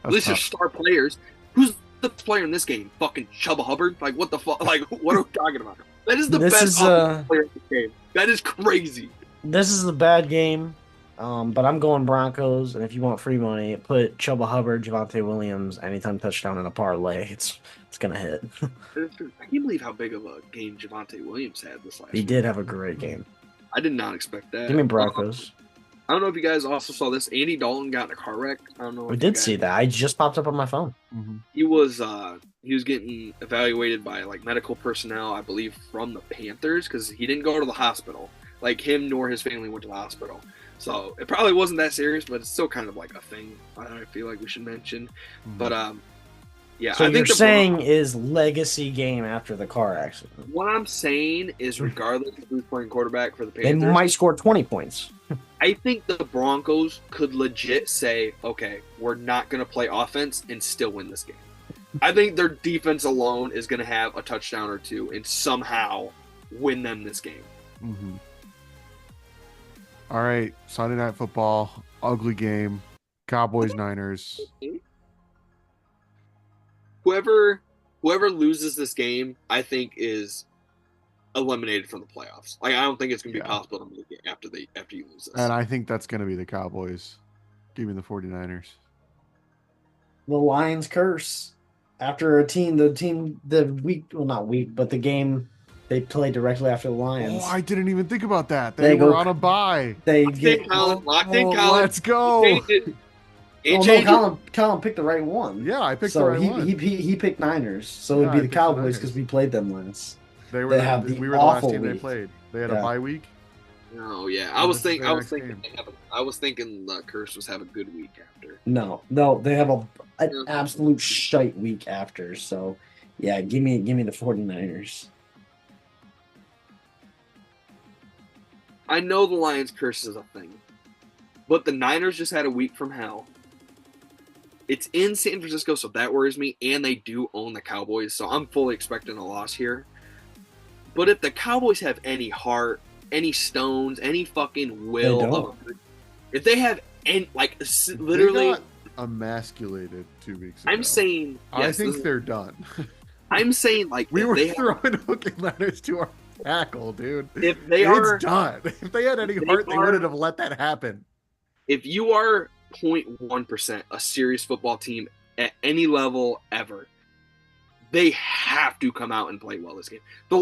At least your star players. Who's the player in this game? Fucking Chuba Hubbard? Like, what the fuck? Like, what are we talking about? That is the best player in the game. That is crazy. This is a bad game, but I'm going Broncos. And if you want free money, put Chuba Hubbard, Javonte Williams, anytime touchdown in a parlay. It's gonna hit. I can't believe how big of a game Javonte Williams had this last. He did have a great game. I did not expect that. Give me Broncos. I don't know if you guys also saw this. Andy Dalton got in a car wreck. I don't know. We did see that. I just popped up on my phone. Mm-hmm. He was getting evaluated by like medical personnel, I believe, from the Panthers because he didn't go to the hospital. Like him nor his family went to the hospital. So it probably wasn't that serious, but it's still kind of like a thing I feel like we should mention. Mm-hmm. But yeah. So I think you're saying is legacy game after the car accident. What I'm saying is regardless of who's playing quarterback for the Panthers, they might score 20 points. I think the Broncos could legit say, okay, we're not going to play offense and still win this game. I think their defense alone is going to have a touchdown or two and somehow win them this game. Mm-hmm. All right, Sunday Night Football, ugly game, Cowboys-Niners. Whoever loses this game, I think is eliminated from the playoffs. Like I don't think it's going to be possible to make it after you lose this. And I think that's going to be the Cowboys. Give me the 49ers. The Lions curse after the game they played directly after the Lions. Oh, I didn't even think about that. They were on a bye. Locked in, Colin. Let's go. Colin picked the right one. Yeah, I picked the right one. He picked Niners, so it'd be the Cowboys because we played them last. We were the last team they played. They had a bye week. Oh yeah, I was thinking the curse was have a good week after. No, they have an absolute shite week after. So Yeah, give me the 49ers. I know the Lions curse is a thing, but the Niners just had a week from hell. It's in San Francisco, so that worries me, and they do own the Cowboys, so I'm fully expecting a loss here. But if the Cowboys have any heart, any stones, any fucking They will don't. of, if they have any, like They literally, got emasculated 2 weeks ago. I'm saying I yes. think they're done. I'm saying like We if were they have, throwing hooking ladders to our tackle, dude. if they It's are done. If they had any they heart, they are wouldn't have let that happen. if you are 0.1% a serious football team at any level ever, they have to come out and play well this game.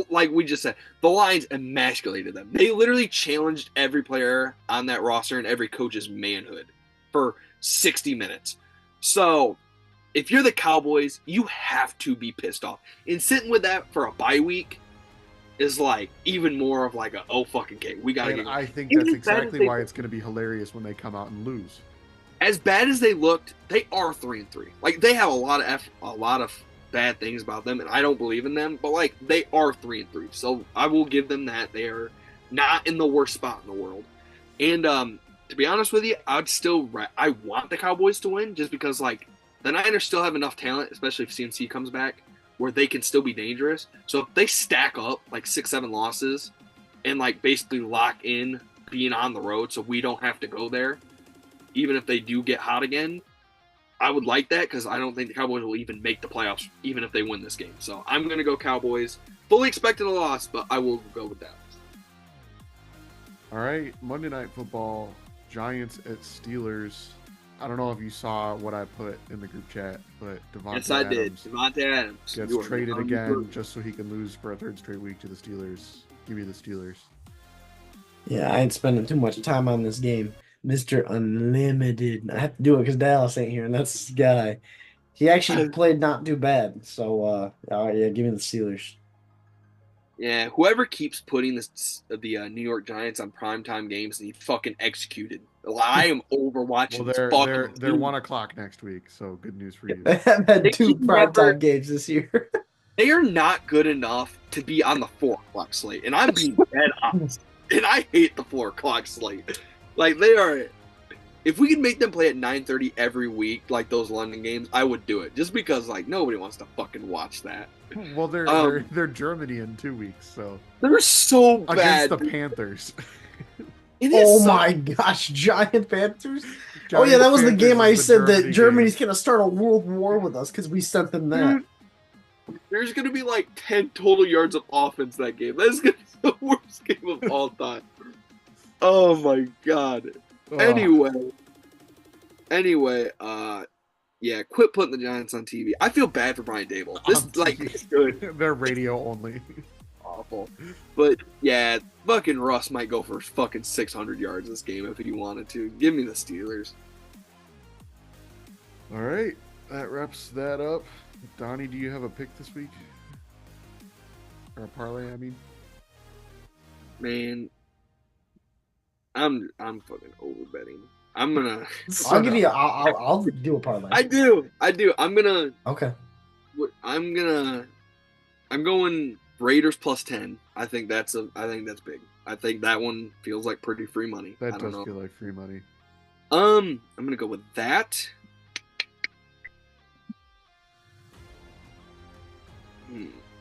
Like we just said, the Lions emasculated them. They literally challenged every player on that roster and every coach's manhood for 60 minutes. So if you're the Cowboys, you have to be pissed off. And sitting with that for a bye week is like even more of like a oh fucking okay, we gotta And get. I think Even that's as bad as exactly they why it's going to be hilarious when they come out and lose. as bad as they looked, they are 3-3. Like they have a lot of bad things about them, and I don't believe in them. But like they are 3-3, so I will give them that. They are not in the worst spot in the world. And to be honest with you, I want the Cowboys to win just because like the Niners still have enough talent, especially if CMC comes back, where they can still be dangerous. So if they stack up like 6-7 losses and like basically lock in being on the road, so we don't have to go there even if they do get hot again, I would like that because I don't think the Cowboys will even make the playoffs even if they win this game. So I'm going to go Cowboys. Fully expecting a loss, but I will go with that. All right, Monday Night Football, Giants at Steelers. I don't know if you saw what I put in the group chat, but Yes, I did. Adams Devontae Adams gets traded again just so he can lose for a third straight week to the Steelers. Give me the Steelers. Yeah, I ain't spending too much time on this game. Mr. Unlimited. I have to do it because Dallas ain't here, and that's this guy. He actually played not too bad. So, yeah, give me the Steelers. Yeah, whoever keeps putting the New York Giants on primetime games, he fucking executed. I am overwatching Well, this they're fucking they're they're team. 1 o'clock next week, so good news for you. They have had They two keep never- primetime games this year. They are not good enough to be on the 4 o'clock slate, and I'm being dead honest. And I hate the 4 o'clock slate. Like they are. If we could make them play at 9:30 every week, like those London games, I would do it. Just because like nobody wants to fucking watch that. Well, they're Germany in 2 weeks, so They're so bad against the Panthers. It is Oh so- my gosh, Giant Panthers. Oh Giant yeah, that was the Panthers game is I the said that Germany Germany's game. gonna start a world war with us because we sent them that. There's gonna be like 10 total yards of offense that game. That's gonna be the worst game of all time. Oh my god. Oh, Anyway, yeah, quit putting the Giants on TV. I feel bad for Brian Dable. This on like TV. is good. They're radio only. Awful. But yeah, fucking Russ might go for fucking 600 yards this game if he wanted to. Give me the Steelers. All right, that wraps that up. Donnie, do you have a pick this week? Or a parlay, I mean? Man, I'm fucking over betting. I'm gonna. I'll give you. I'll do a parlay. I do. I'm gonna. Okay. I'm going Raiders plus 10. I think that's big. I think that one feels like pretty free money. I That don't does know. feel like free money. I'm gonna go with that.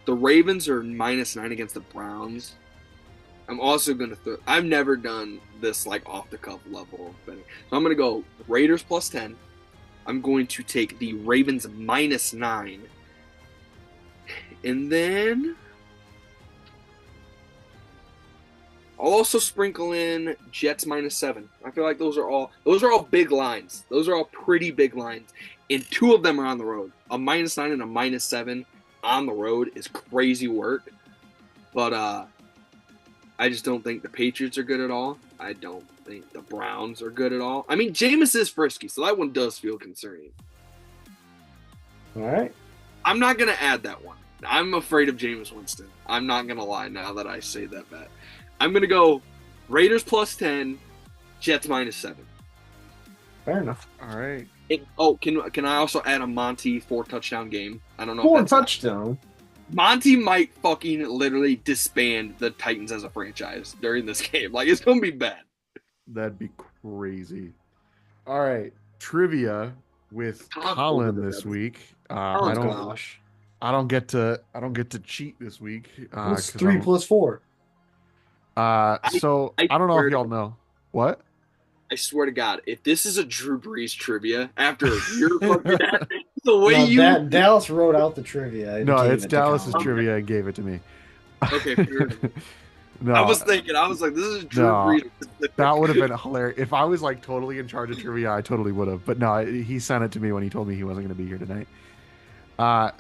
The Ravens are -9 against the Browns. I'm also gonna I've never done this like off the cuff level of betting. So I'm gonna go Raiders plus 10. I'm going to take the Ravens -9. And then I'll also sprinkle in Jets -7. I feel like those are all big lines. Those are all pretty big lines. And 2 of them are on the road. A -9 and a -7 on the road is crazy work. But I just don't think the Patriots are good at all. I don't think the Browns are good at all. I mean, Jameis is frisky, so that one does feel concerning. All right. I'm not going to add that one. I'm afraid of Jameis Winston. I'm not going to lie now that I say that bet. I'm going to go Raiders plus 10, Jets -7. Fair enough. All right. Can I also add a Monty 4 touchdown game? I don't know if Four that's touchdown. Monty might fucking literally disband the Titans as a franchise during this game. Like, it's gonna be bad. That'd be crazy. All right. Trivia with Talk Colin over this that. week. Oh, I don't Gosh. I don't get to cheat this week What's because 3 plus 4? so I I don't know if swear, y'all know what. I swear to God, if this is a Drew Brees trivia after you're fucking the way No, you Dallas wrote out the trivia and No, gave it's it to Dallas's Colin. trivia and gave it to me. okay, fair enough. I No, was thinking, I was like, this is Drew no, Brees. that would have been hilarious. If I was like totally in charge of trivia, I totally would have. But no, he sent it to me when he told me he wasn't going to be here tonight.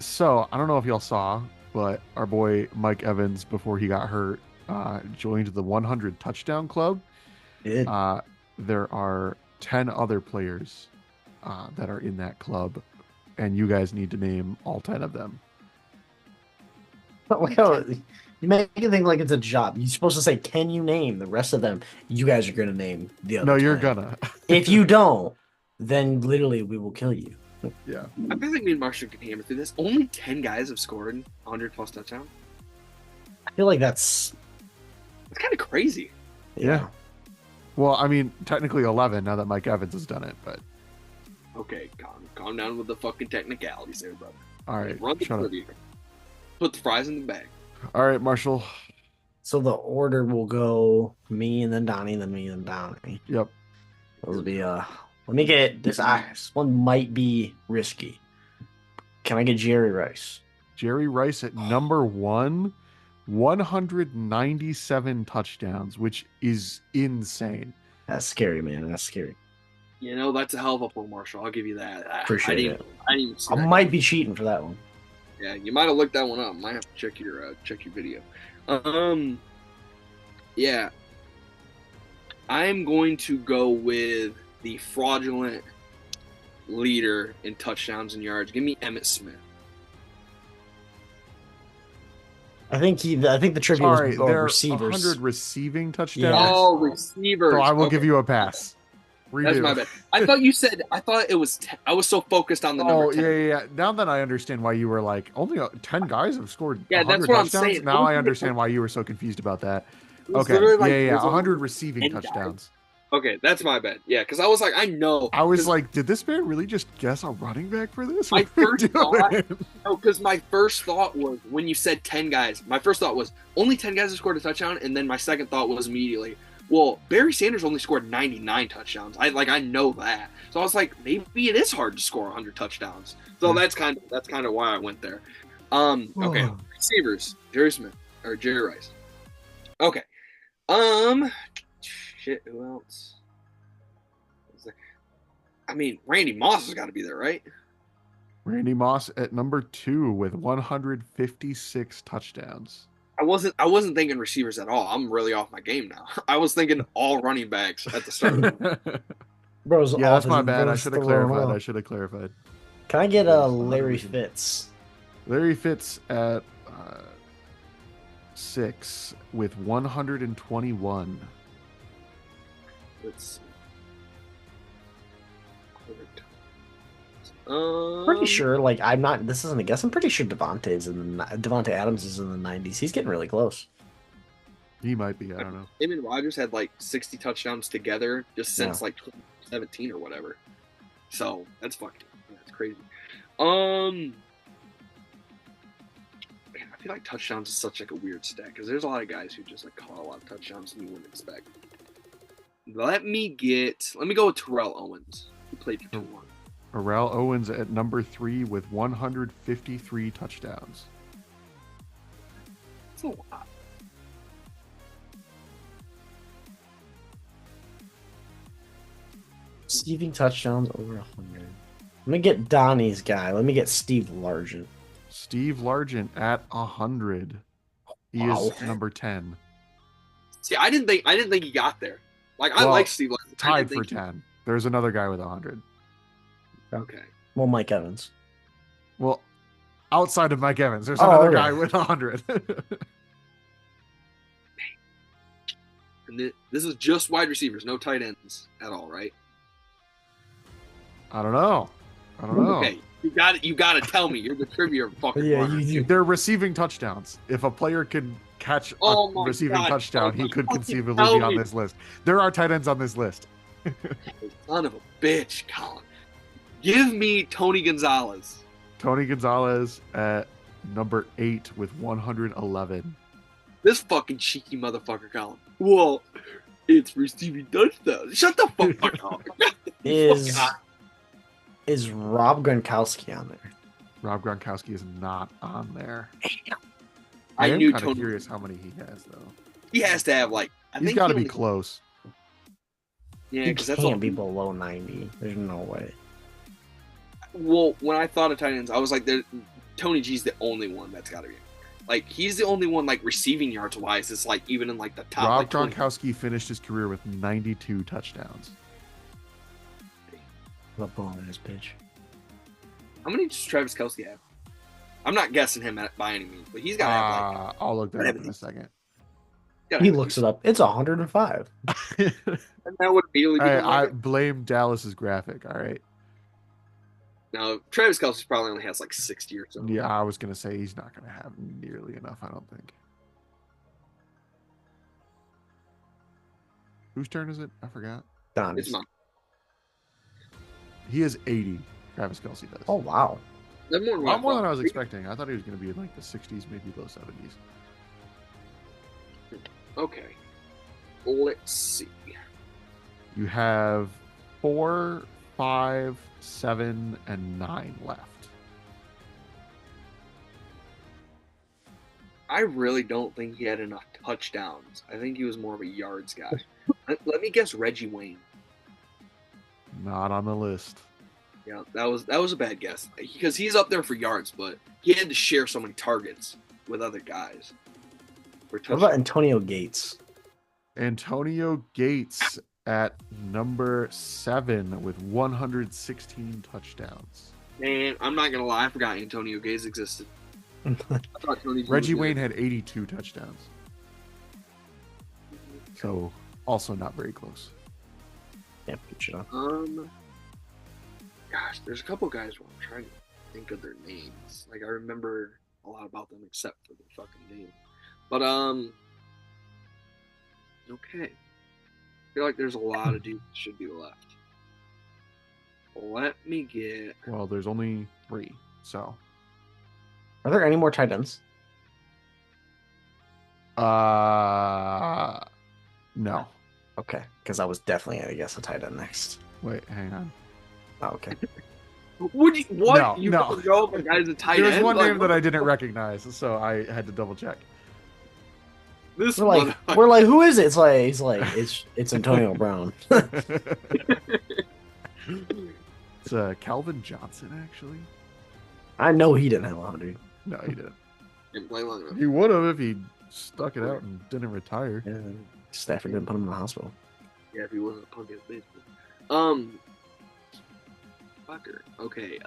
So I don't know if y'all saw, but our boy Mike Evans, before he got hurt, joined the 100 touchdown club. Did. There are 10 other players that are in that club, and you guys need to name all 10 of them. Like how you make it think like it's a job. You're supposed to say, "Can you name the rest of them?" You guys are gonna name the other. No, you're 10. gonna. If you don't, then literally we will kill you. Yeah. I feel like me and Marshall can hammer through this. Only 10 guys have scored 100 plus touchdowns. I feel like that's It's kind of crazy. Yeah. Well, I mean, technically 11 now that Mike Evans has done it, but Okay, calm down with the fucking technicalities there, brother. all right. Run the Shut up. trivia. Put the fries in the bag. All right, Marshall. So the order will go me and then Donnie, and then me and Donnie. Yep. Those will be let me get this. This one might be risky. Can I get Jerry Rice? Jerry Rice at number 1, 197 touchdowns, which is insane. That's scary, man. That's scary. You know, that's a hell of a pull, Marshall. I'll give you that. Appreciate it. I didn't even see I that might guy. be cheating for that one. Yeah, you might have looked that one up. Might have to check your video. Yeah. I'm going to go with the fraudulent leader in touchdowns and yards. Give me Emmitt Smith. I think the trivia Sorry, was there are receivers. 100 receiving touchdowns. Yes. Oh, receivers. So I will Okay. give you a pass. Redo. That's my bad. I thought it was 10. I was so focused on the number Oh, 10. yeah. Now that I understand why you were like, only 10 guys have scored Yeah, 100 that's what I'm touchdowns. saying. Now I understand why you were so confused about that. It was Okay. literally like- it Yeah. was only 100 receiving 10 guys. touchdowns. Okay, that's my bad. Yeah, because I was like, I know. I was 'cause like, did this man really just guess a running back for this? My What are we first thought- doing? No, because my first thought was when you said 10 guys, my first thought was only 10 guys have scored a touchdown, and then my second thought was immediately, well, Barry Sanders only scored 99 touchdowns. I know that. So I was like, maybe it is hard to score 100 touchdowns. So that's kind of why I went there. Okay, receivers, Jerry Smith or Jerry Rice. Okay. Shit, who else? I mean, Randy Moss has got to be there, right? Randy Moss at number 2 with 156 touchdowns. I wasn't thinking receivers at all. I'm really off my game now. I was thinking all running backs at the start. Bro's Yeah, off that's my his- bad. I bro's should have throwing clarified. off. Can I get Larry Fitz? Larry Fitz at 6 with 121. Let's see. Pretty sure, like I'm not. This isn't a guess. I'm pretty sure Devontae Adams is in the 90s. He's getting really close. He might be. I don't know. Him and Rodgers had like 60 touchdowns together just since like 2017 or whatever. So that's crazy. Man, I feel like touchdowns is such like a weird stat because there's a lot of guys who just like caught a lot of touchdowns and you wouldn't expect. Let me go with Terrell Owens. He played for 2-1. Pharrell Owens at number 3 with 153 touchdowns. That's a lot. Receiving touchdowns over 100. Let me get Donnie's guy. Let me get Steve Largent. Steve Largent at 100. He Wow. is number 10. See, I didn't think he got there. Like I Well, like Steve. Largent. I Tied didn't for think 10. There's another guy with 100. Okay. Well, Mike Evans. Well, outside of Mike Evans, there's Oh, another okay. guy with 100. And this is just wide receivers, no tight ends at all, right? I don't know. I don't know. Okay, you got to tell me. You're the trivia fucking Yeah, runner. you. They're receiving touchdowns. If a player can catch a Oh my receiving God, touchdown, Doug, he could fucking conceivably tell be on me. this list. There are tight ends on this list. Son of a bitch, Colin. Give me Tony Gonzalez. Tony Gonzalez at number 8 with 111. This fucking cheeky motherfucker, Colin. Well, it's receiving touchdowns. Shut the fuck up. Is Rob Gronkowski on there? Rob Gronkowski is not on there. I am knew kind of Tony. curious how many he has, though. He has to have like. He's got to be close. Yeah, He because that's can't be below 90. There's no way. Well, when I thought of tight ends, I was like, Tony G's the only one that's got to be. Like, he's the only one, like, receiving yards wise. It's like even in like the top. Rob like, 20. Gronkowski finished his career with 92 touchdowns. What ball in his pitch? How many does Travis Kelce have? I'm not guessing him by any means, but he's got to have like. I'll look that up in a second. He looks it up. It's 105. And that would immediately be. I blame Dallas's graphic. All right. No, Travis Kelce probably only has like 60 or so. Yeah, I was gonna say he's not gonna have nearly enough. I don't think. Whose turn is it? I forgot. Done. It's not. He is 80. Travis Kelce does. Oh wow. That's more A lot more than I was expecting. I thought he was gonna be in like the 60s, maybe low 70s. Okay. Let's see. You have 4, 5, 7, and 9 left. I really don't think he had enough touchdowns. I think he was more of a yards guy. Let me guess Reggie Wayne. Not on the list. Yeah, that was a bad guess because he's up there for yards, but he had to share so many targets with other guys. What about Antonio Gates? Antonio Gates at number 7 with 116 touchdowns. Man, I'm not gonna lie, I forgot Antonio Gates existed. I thought Tony G Reggie was Wayne good. had 82 touchdowns. So also not very close. Yeah, good shot. Gosh, there's a couple guys where I'm trying to think of their names. Like I remember a lot about them except for the fucking name. But okay. I feel like there's a lot of dudes that should be left. Let me get. Well, there's only 3, so. Are there any more tight ends? No. Okay, because I was definitely gonna guess a tight end next. Wait, hang on. Oh, okay. Would you what? No, you no. go up a guy's a tight There's end? one Like, name that I didn't recognize, so I had to double check. This We're like, who is it? It's Antonio Brown. It's Calvin Johnson, actually. I know he didn't have 100. No, he didn't. Didn't play long enough. He would have if he stuck it out and didn't retire. Yeah, Stafford didn't put him in the hospital. Yeah, if he wasn't a punk ass baseball. Fucker. Okay.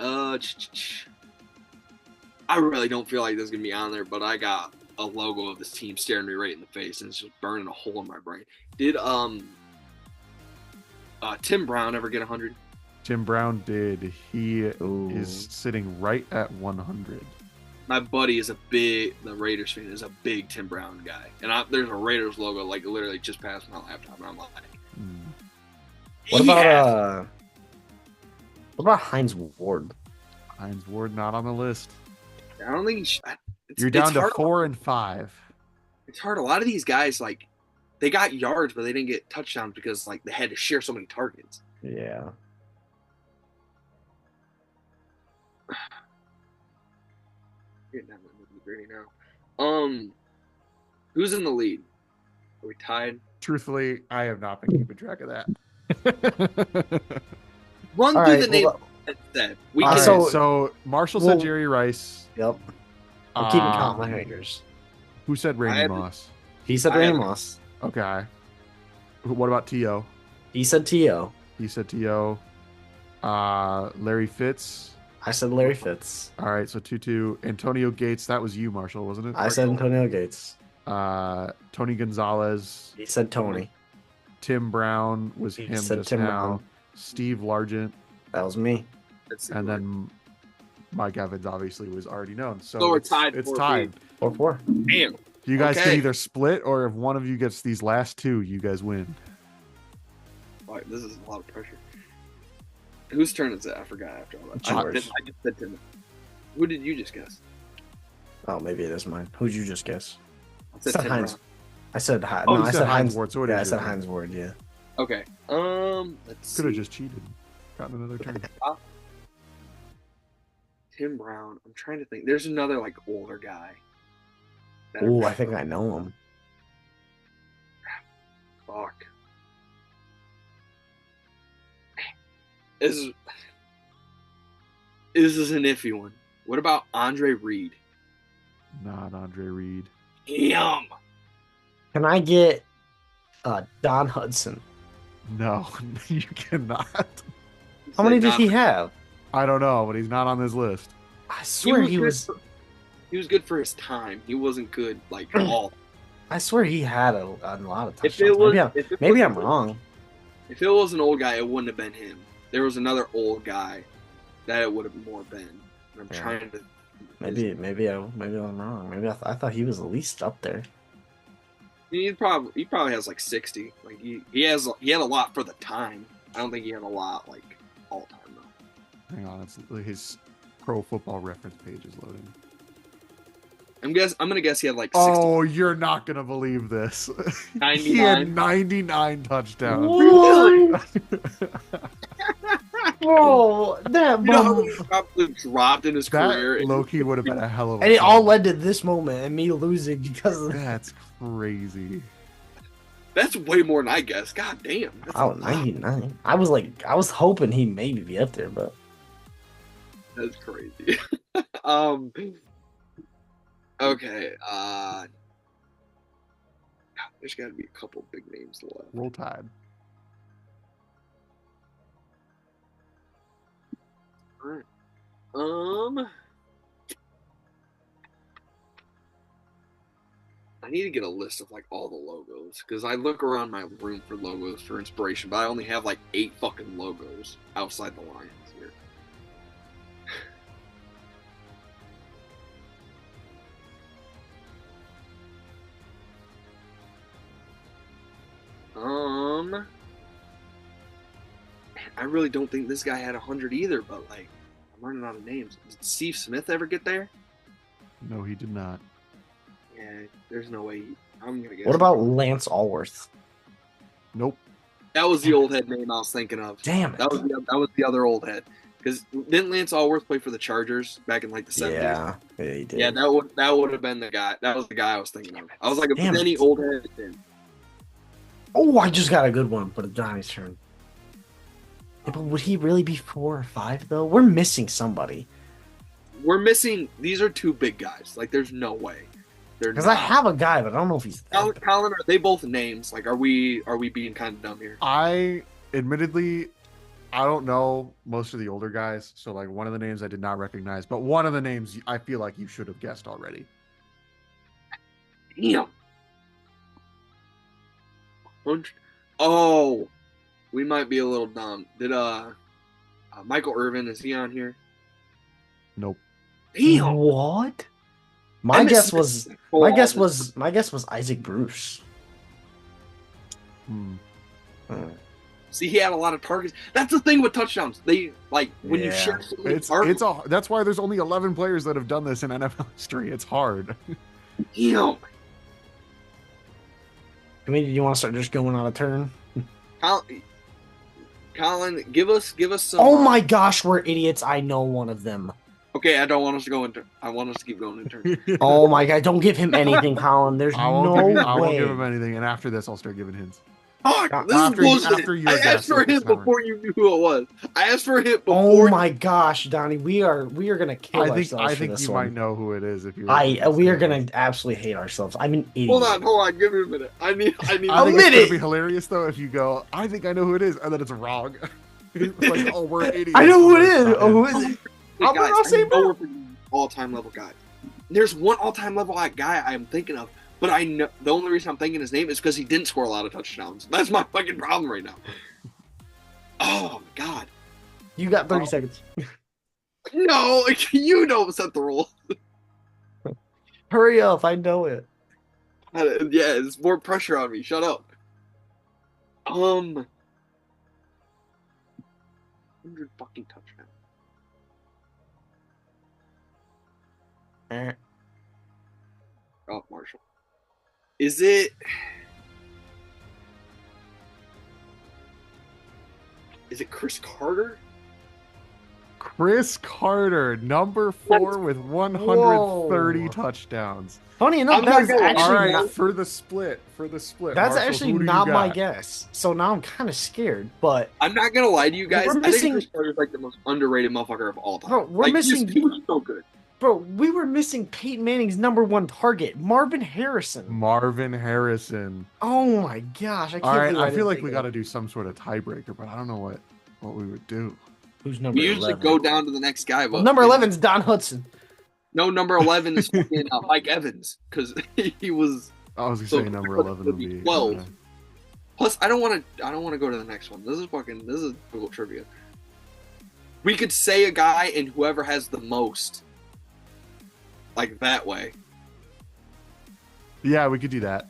I really don't feel like this is gonna be on there, but I got a logo of this team staring me right in the face, and it's just burning a hole in my brain. Did Tim Brown ever get 100? Tim Brown did. He Ooh. is sitting right at 100. My buddy is the Raiders fan, is a big Tim Brown guy, and there's a Raiders logo like literally just past my laptop, and I'm like, What about Hines Ward? Hines Ward not on the list. I don't think You're down to hard. 4 and 5. It's hard. A lot of these guys, like, they got yards, but they didn't get touchdowns because, like, they had to share so many targets. Yeah. Getting down to the nitty-gritty now. Who's in the lead? Are we tied? Truthfully, I have not been keeping track of that. Run All through right, the name well, instead. We All can. right, so Marshall well- said Jerry Rice. Yep. I'm keeping count of my fingers. Who said Randy have- Moss? He said I Randy have- Moss. Okay. What about T.O.? He said T.O. He said T.O. Larry Fitz. I said Larry Fitz. All right, so 2-2. Antonio Gates, that was you, Marshall, wasn't it? I said Antonio Gates. Tony Gonzalez. He said Tony. Tim Brown was He him said just Tim now. Brown. Steve Largent. That was me. And then Mike Evans obviously was already known. So we're tied. It's tied. 4-4. Damn. You guys Okay. can either split, or if one of you gets these last two, you guys win. All right, this is a lot of pressure. Whose turn is it? I forgot after all that. I just said Tim. Who did you just guess? Oh, maybe it is mine. Who'd you just guess? I said Tim Heinz. Brown. I said Oh, no. you I said said Heinz Ward. So it Yeah, I is said your turn. Heinz Ward. Yeah. Okay. Let's Could have see. just cheated. Gotten another turn. Tim Brown. I'm trying to think. There's another like older guy. that Oh, I I'm- think I know him. Fuck. This is an iffy one. What about Andre Reed? Not Andre Reed. Damn. Can I get Don Hudson? No, you cannot. How many did he have? I don't know, but he's not on this list. I swear he was. He was good for his time. He wasn't good like all. I swear he had a lot of If touchdowns. it was, Maybe I'm wrong. If it was an old guy, it wouldn't have been him. There was another old guy that it would have more been. I'm Yeah. trying to. Maybe I'm wrong. Maybe I thought he was at least up there. He probably has like 60. Like he had a lot for the time. I don't think he had a lot like all time though. Hang on, it's his Pro Football Reference page is loading. I'm gonna guess he had like 60. Oh, you're not gonna believe this. 99. He had 99 touchdowns. What? Bro, that You know how moment. many probably dropped in his career? That low-key would have been a hell of a And it all song. led to this moment and me losing because of that. That's crazy. That's way more than I guessed. God damn. That's a Oh, lot. 99. I was hoping he'd maybe be up there, but That's crazy. Okay. There's got to be a couple big names left. Roll Tide. All right. I need to get a list of like all the logos because I look around my room for logos for inspiration, but I only have like 8 fucking logos outside the lines here. I really don't think this guy had 100 either, but like I'm running out of names. Did Steve Smith ever get there? No, he did not. Yeah, there's no way. I'm gonna guess. what about Lance Allworth? Nope. That was the old head name I was thinking of. Damn it. That was the other old head. Because didn't Lance Allworth play for the Chargers back in like the 70s? Yeah, he did. Yeah, that would have been the guy. That was the guy I was thinking of. I was like, if Damn there's any it. old head, then Oh, I just got a good one, but it's Johnny's turn. Yeah, but would he really be 4 or 5 though? We're missing somebody. we're missing. These are 2 big guys. Like, there's no way. They're Because I not. have a guy, but I don't know if he's. Colin, are they both names? Like, are we being kind of dumb here? Admittedly, I don't know most of the older guys, so like one of the names I did not recognize, but one of the names I feel like you should have guessed already. Damn. Oh, we might be a little dumb. Did Michael Irvin, is he on here? Nope. Damn. What? I My missed guess it. was Isaac Bruce. Hmm. See, he had a lot of targets. That's the thing with touchdowns. They like when you Yeah. share so many It's targets. that's why there's only 11 players that have done this in NFL history. It's hard. Damn. I mean, do you want to start just going on a turn? Colin, give us some. Oh my gosh, we're idiots. I know one of them. Okay, I don't want us to go into. I want us to keep going in turn. Oh my god, don't give him anything, Colin. There's I won't, no I won't way. give him anything, and after this, I'll start giving hints. Fuck, this After is bullshit. after your I guess, asked for a it's hint timer. before you knew who it was. I asked for a hint Oh before. my gosh, Donnie, we are gonna kill I ourselves think for this you one. might know who it is if you. We are gonna absolutely hate ourselves. I'm an idiot. Hold on. Give me a minute. I need. I think A it's minute! gonna be hilarious though if you go. I think I know who it is, and then it's wrong. It's like, oh, we're idiots. I know who it is. Oh, who is it? Hey, I'll guys, say I know we're thinking all-time level guy. There's one all-time level guy I'm thinking of, but I know the only reason I'm thinking his name is because he didn't score a lot of touchdowns. That's my fucking problem right now. Oh my god. You got 30 seconds. No, you don't set the rule. Hurry up. I know it. Yeah, it's more pressure on me. Shut up. 100 fucking touchdowns. Eh. Oh, Marshall. Is it? Is it Chris Carter? Chris Carter, number 4 with 130 Whoa. touchdowns. Funny enough, I'm not gonna lie. All right, not, for the split. that's Marshall, actually who do you not my got? guess. So now I'm kind of scared. But I'm not gonna lie to you guys. we're I think missing, Chris Carter's like the most underrated motherfucker of all time. bro. We're Like missing, he was so good. bro. We were missing Peyton Manning's #1 target, Marvin Harrison. Marvin Harrison. Oh my gosh, I All can't right, believe I feel didn't like think we of got to that. do some sort of tiebreaker, but I don't know what we would do. Who's number We usually 11? go down to the next guy, but Well, number 11's Don Hudson. No, number 11 is fucking Mike Evans because he was. I was gonna So say number Chris 11 would would be be 12. Plus, I don't want to go to the next one. This is Google trivia. We could say a guy and whoever has the most, like that way. Yeah, we could do that.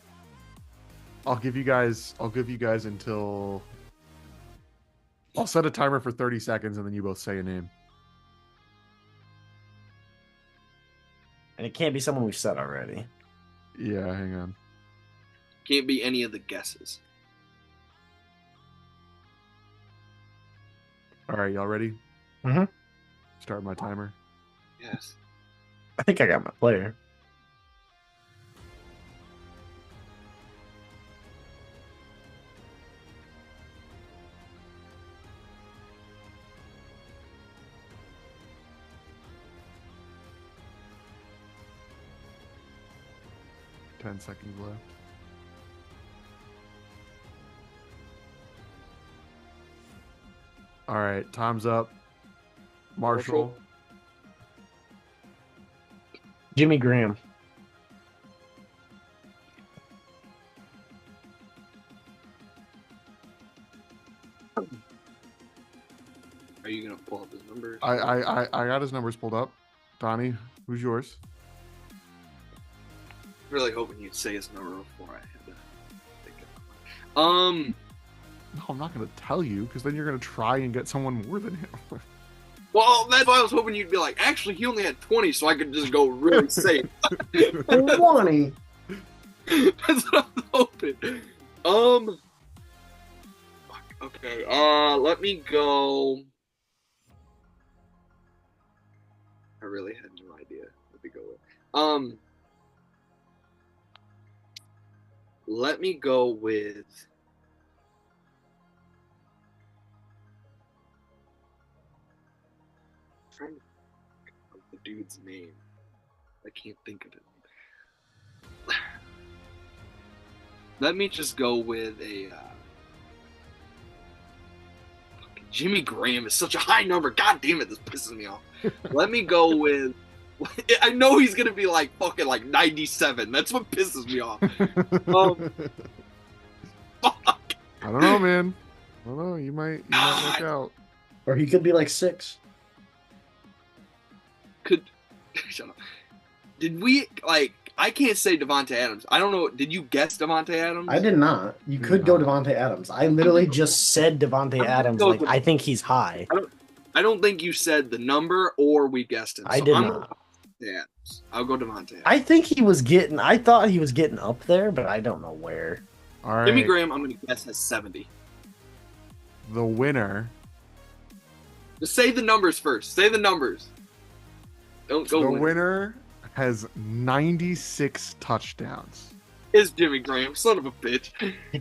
I'll give you guys until I'll set a timer for 30 seconds and then you both say a name. And it can't be someone we've said already. Yeah, hang on. Can't be any of the guesses. All right, y'all ready? Mhm. Start my timer. Yes. I think I got my player. Ten seconds left. All right, time's up. Marshall. Jimmy Graham. Are you gonna pull up his numbers? I got his numbers pulled up. Donnie, who's yours? Really hoping you'd say his number before I had to think of it. No, I'm not going to tell you because then you're going to try and get someone more than him. Well, that's why I was hoping you'd be like, actually, he only had 20, so I could just go really safe. 20. That's what I'm hoping. Fuck, okay. Let me go. I really had no idea what to go with. Let me go with. I'm trying to think of the dude's name. I can't think of it. Let me just go with a. Jimmy Graham is such a high number. God damn it, this pisses me off. Let me go with. I know he's gonna be like fucking like 97. That's what pisses me off. Fuck. I don't know, man. I don't know. You might work out. Or he could be like 6. Could shut up. Did we like? I can't say Devontae Adams. I don't know. Did you guess Devontae Adams? I did not. You could go Devontae Adams. I literally just said Devontae Adams. Like, I think he's high. I don't think you said the number or we guessed it. I did not. Yeah, I'll go Devontae. I think he was getting. I thought he was getting up there, but I don't know where. All right. Jimmy Graham, I'm gonna guess has 70. The winner. Just say the numbers first. Say the numbers. Don't go. The winner has 96 touchdowns. Is Jimmy Graham, son of a bitch.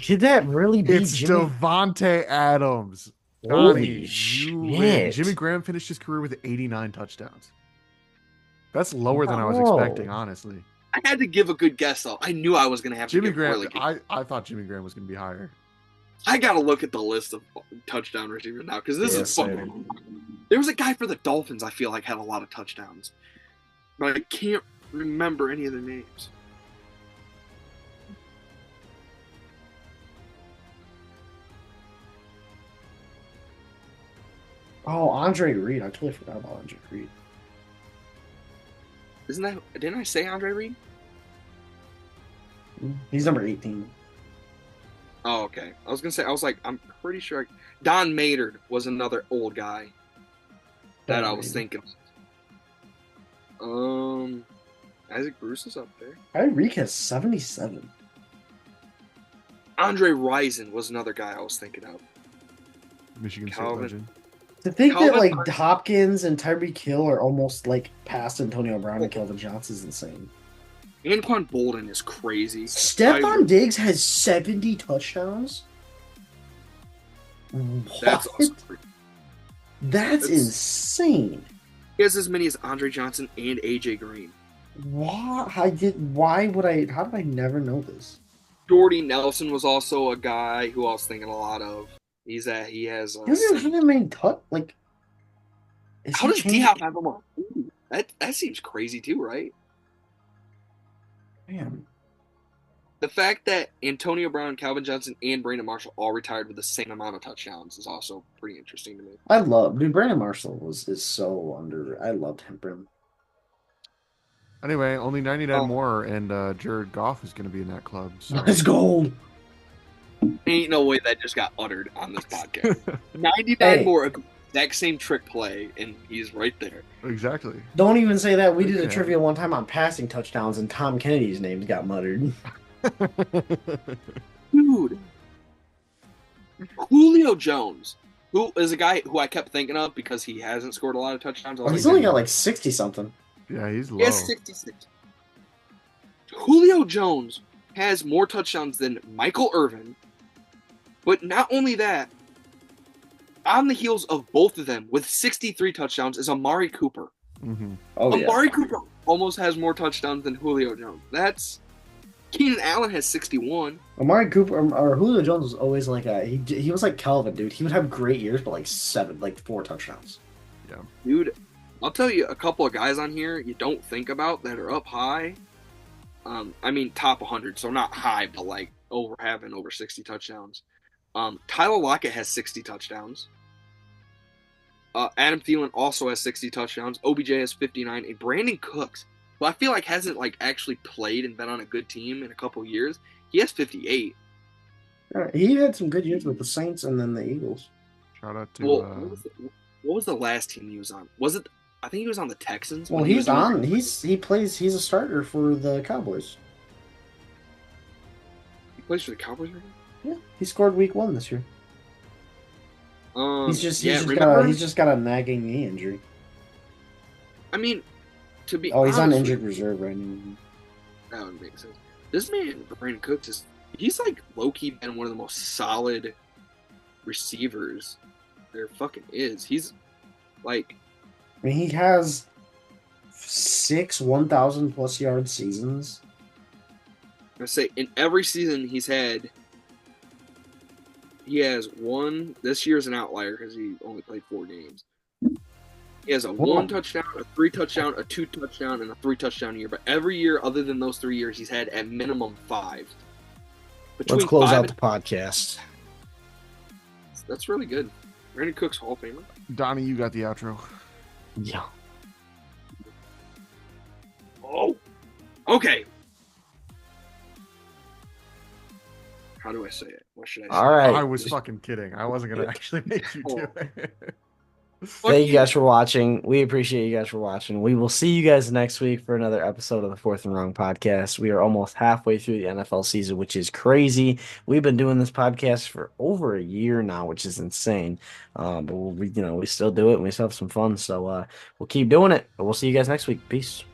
Could that really be It's Jimmy? Devontae Adams. Holy Donnie, you win. shit. Jimmy Graham finished his career with 89 touchdowns. That's lower than I was Whoa. expecting, honestly. I had to give a good guess though. I knew I was gonna have Jimmy to give Graham, really good. I thought Jimmy Graham was going to be higher. I gotta look at the list of touchdown receivers now because this Yeah, is fucking. There was a guy for the Dolphins I feel like had a lot of touchdowns, but I can't remember any of their names. Oh, Andre Reed. I totally forgot about Andre Reed. Isn't that? Didn't I say Andre Reed? He's number 18. Oh, okay. I was gonna say. I was like, I'm pretty sure. Don Maynard was another old guy that Don I was Reed. thinking. Um, Isaac Bruce is up there. Andre Reed has 77. Andre Rison was another guy I was thinking of. Michigan State Calvin. legend. To think that Calvin like Hopkins and Tyreek Hill are almost like past Antonio Brown and Kelvin Johnson is insane. Anquan Bolden is crazy. Stephon Diggs has 70 touchdowns. That's What? awesome. That's insane. He has as many as Andre Johnson and AJ Green. Why? I did. Why would I? How did I never know this? Jordy Nelson was also a guy who I was thinking a lot of. He has. He doesn't have that many touch. Like, is How he does changing? D-Hop have him on? Ooh, that seems crazy too, right? Man, The fact that Antonio Brown, Calvin Johnson, and Brandon Marshall all retired with the same amount of touchdowns is also pretty interesting to me. I love dude. Brandon Marshall is so under. I loved him. Brim. Anyway, only 99 Oh, more, and Jared Goff is going to be in that club. So Let's go. ain't no way that just got uttered on this podcast. 99 Hey, more of the exact same trick play, and he's right there. exactly. don't even say that. We did a Okay. trivia one time on passing touchdowns, and Tom Kennedy's name got muttered. Dude, Julio Jones, who is a guy who I kept thinking of because he hasn't scored a lot of touchdowns. I Oh, was he's like, only got like 60 something. Yeah, he's he low. has 66. Julio Jones has more touchdowns than Michael Irvin, but not only that, on the heels of both of them with 63 touchdowns is Amari Cooper. Mm-hmm. Oh yeah. Amari Cooper almost has more touchdowns than Julio Jones. That's Keenan Allen has 61. Amari Cooper or Julio Jones was always like he was like Calvin, dude. He would have great years, but like 4 touchdowns. Dude, I'll tell you a couple of guys on here you don't think about that are up high. I mean top 100, so not high, but like having over 60 touchdowns. Tyler Lockett has 60 touchdowns. Adam Thielen also has 60 touchdowns. OBJ has 59, and Brandon Cooks, who I feel like hasn't like actually played and been on a good team in a couple years, he has 58. He had some good years with the Saints and then the Eagles. Shout out to Well, what was the last team he was on? Was it? I think he was on the Texans. Well, when he was he's on. doing- He's a starter for the Cowboys. He plays for the Cowboys right now? Yeah, he scored week 1 this year. Remember? He's just got a nagging knee injury. I mean, to be Oh, he's on honest injured with reserve right now. you, that would make sense. This man, Brandon Cooks, he's like low key been one of the most solid receivers there fucking is. He's like, I mean, he has 6 1,000 plus yard seasons. I say in every season he has one. This year's an outlier because he only played 4 games. He has a Hold 1 on. touchdown, a 3 touchdown, a 2 touchdown, and a 3 touchdown year. But every year, other than those 3 years, he's had at minimum 5. Let's Between close 5 out and the podcast. that's really good. Brandon Cooks, Hall of Famer. Donnie. You got the outro. Yeah. Oh, okay. How do I say it? What should I say? All right. I was fucking kidding. I wasn't gonna actually make you do it. Thank you guys for watching. We appreciate you guys for watching. We will see you guys next week for another episode of the Fourth and Wrong podcast. We are almost halfway through the NFL season, which is crazy. We've been doing this podcast for over a year now, which is insane. But we still do it and we still have some fun. So we'll keep doing it. But we'll see you guys next week. Peace.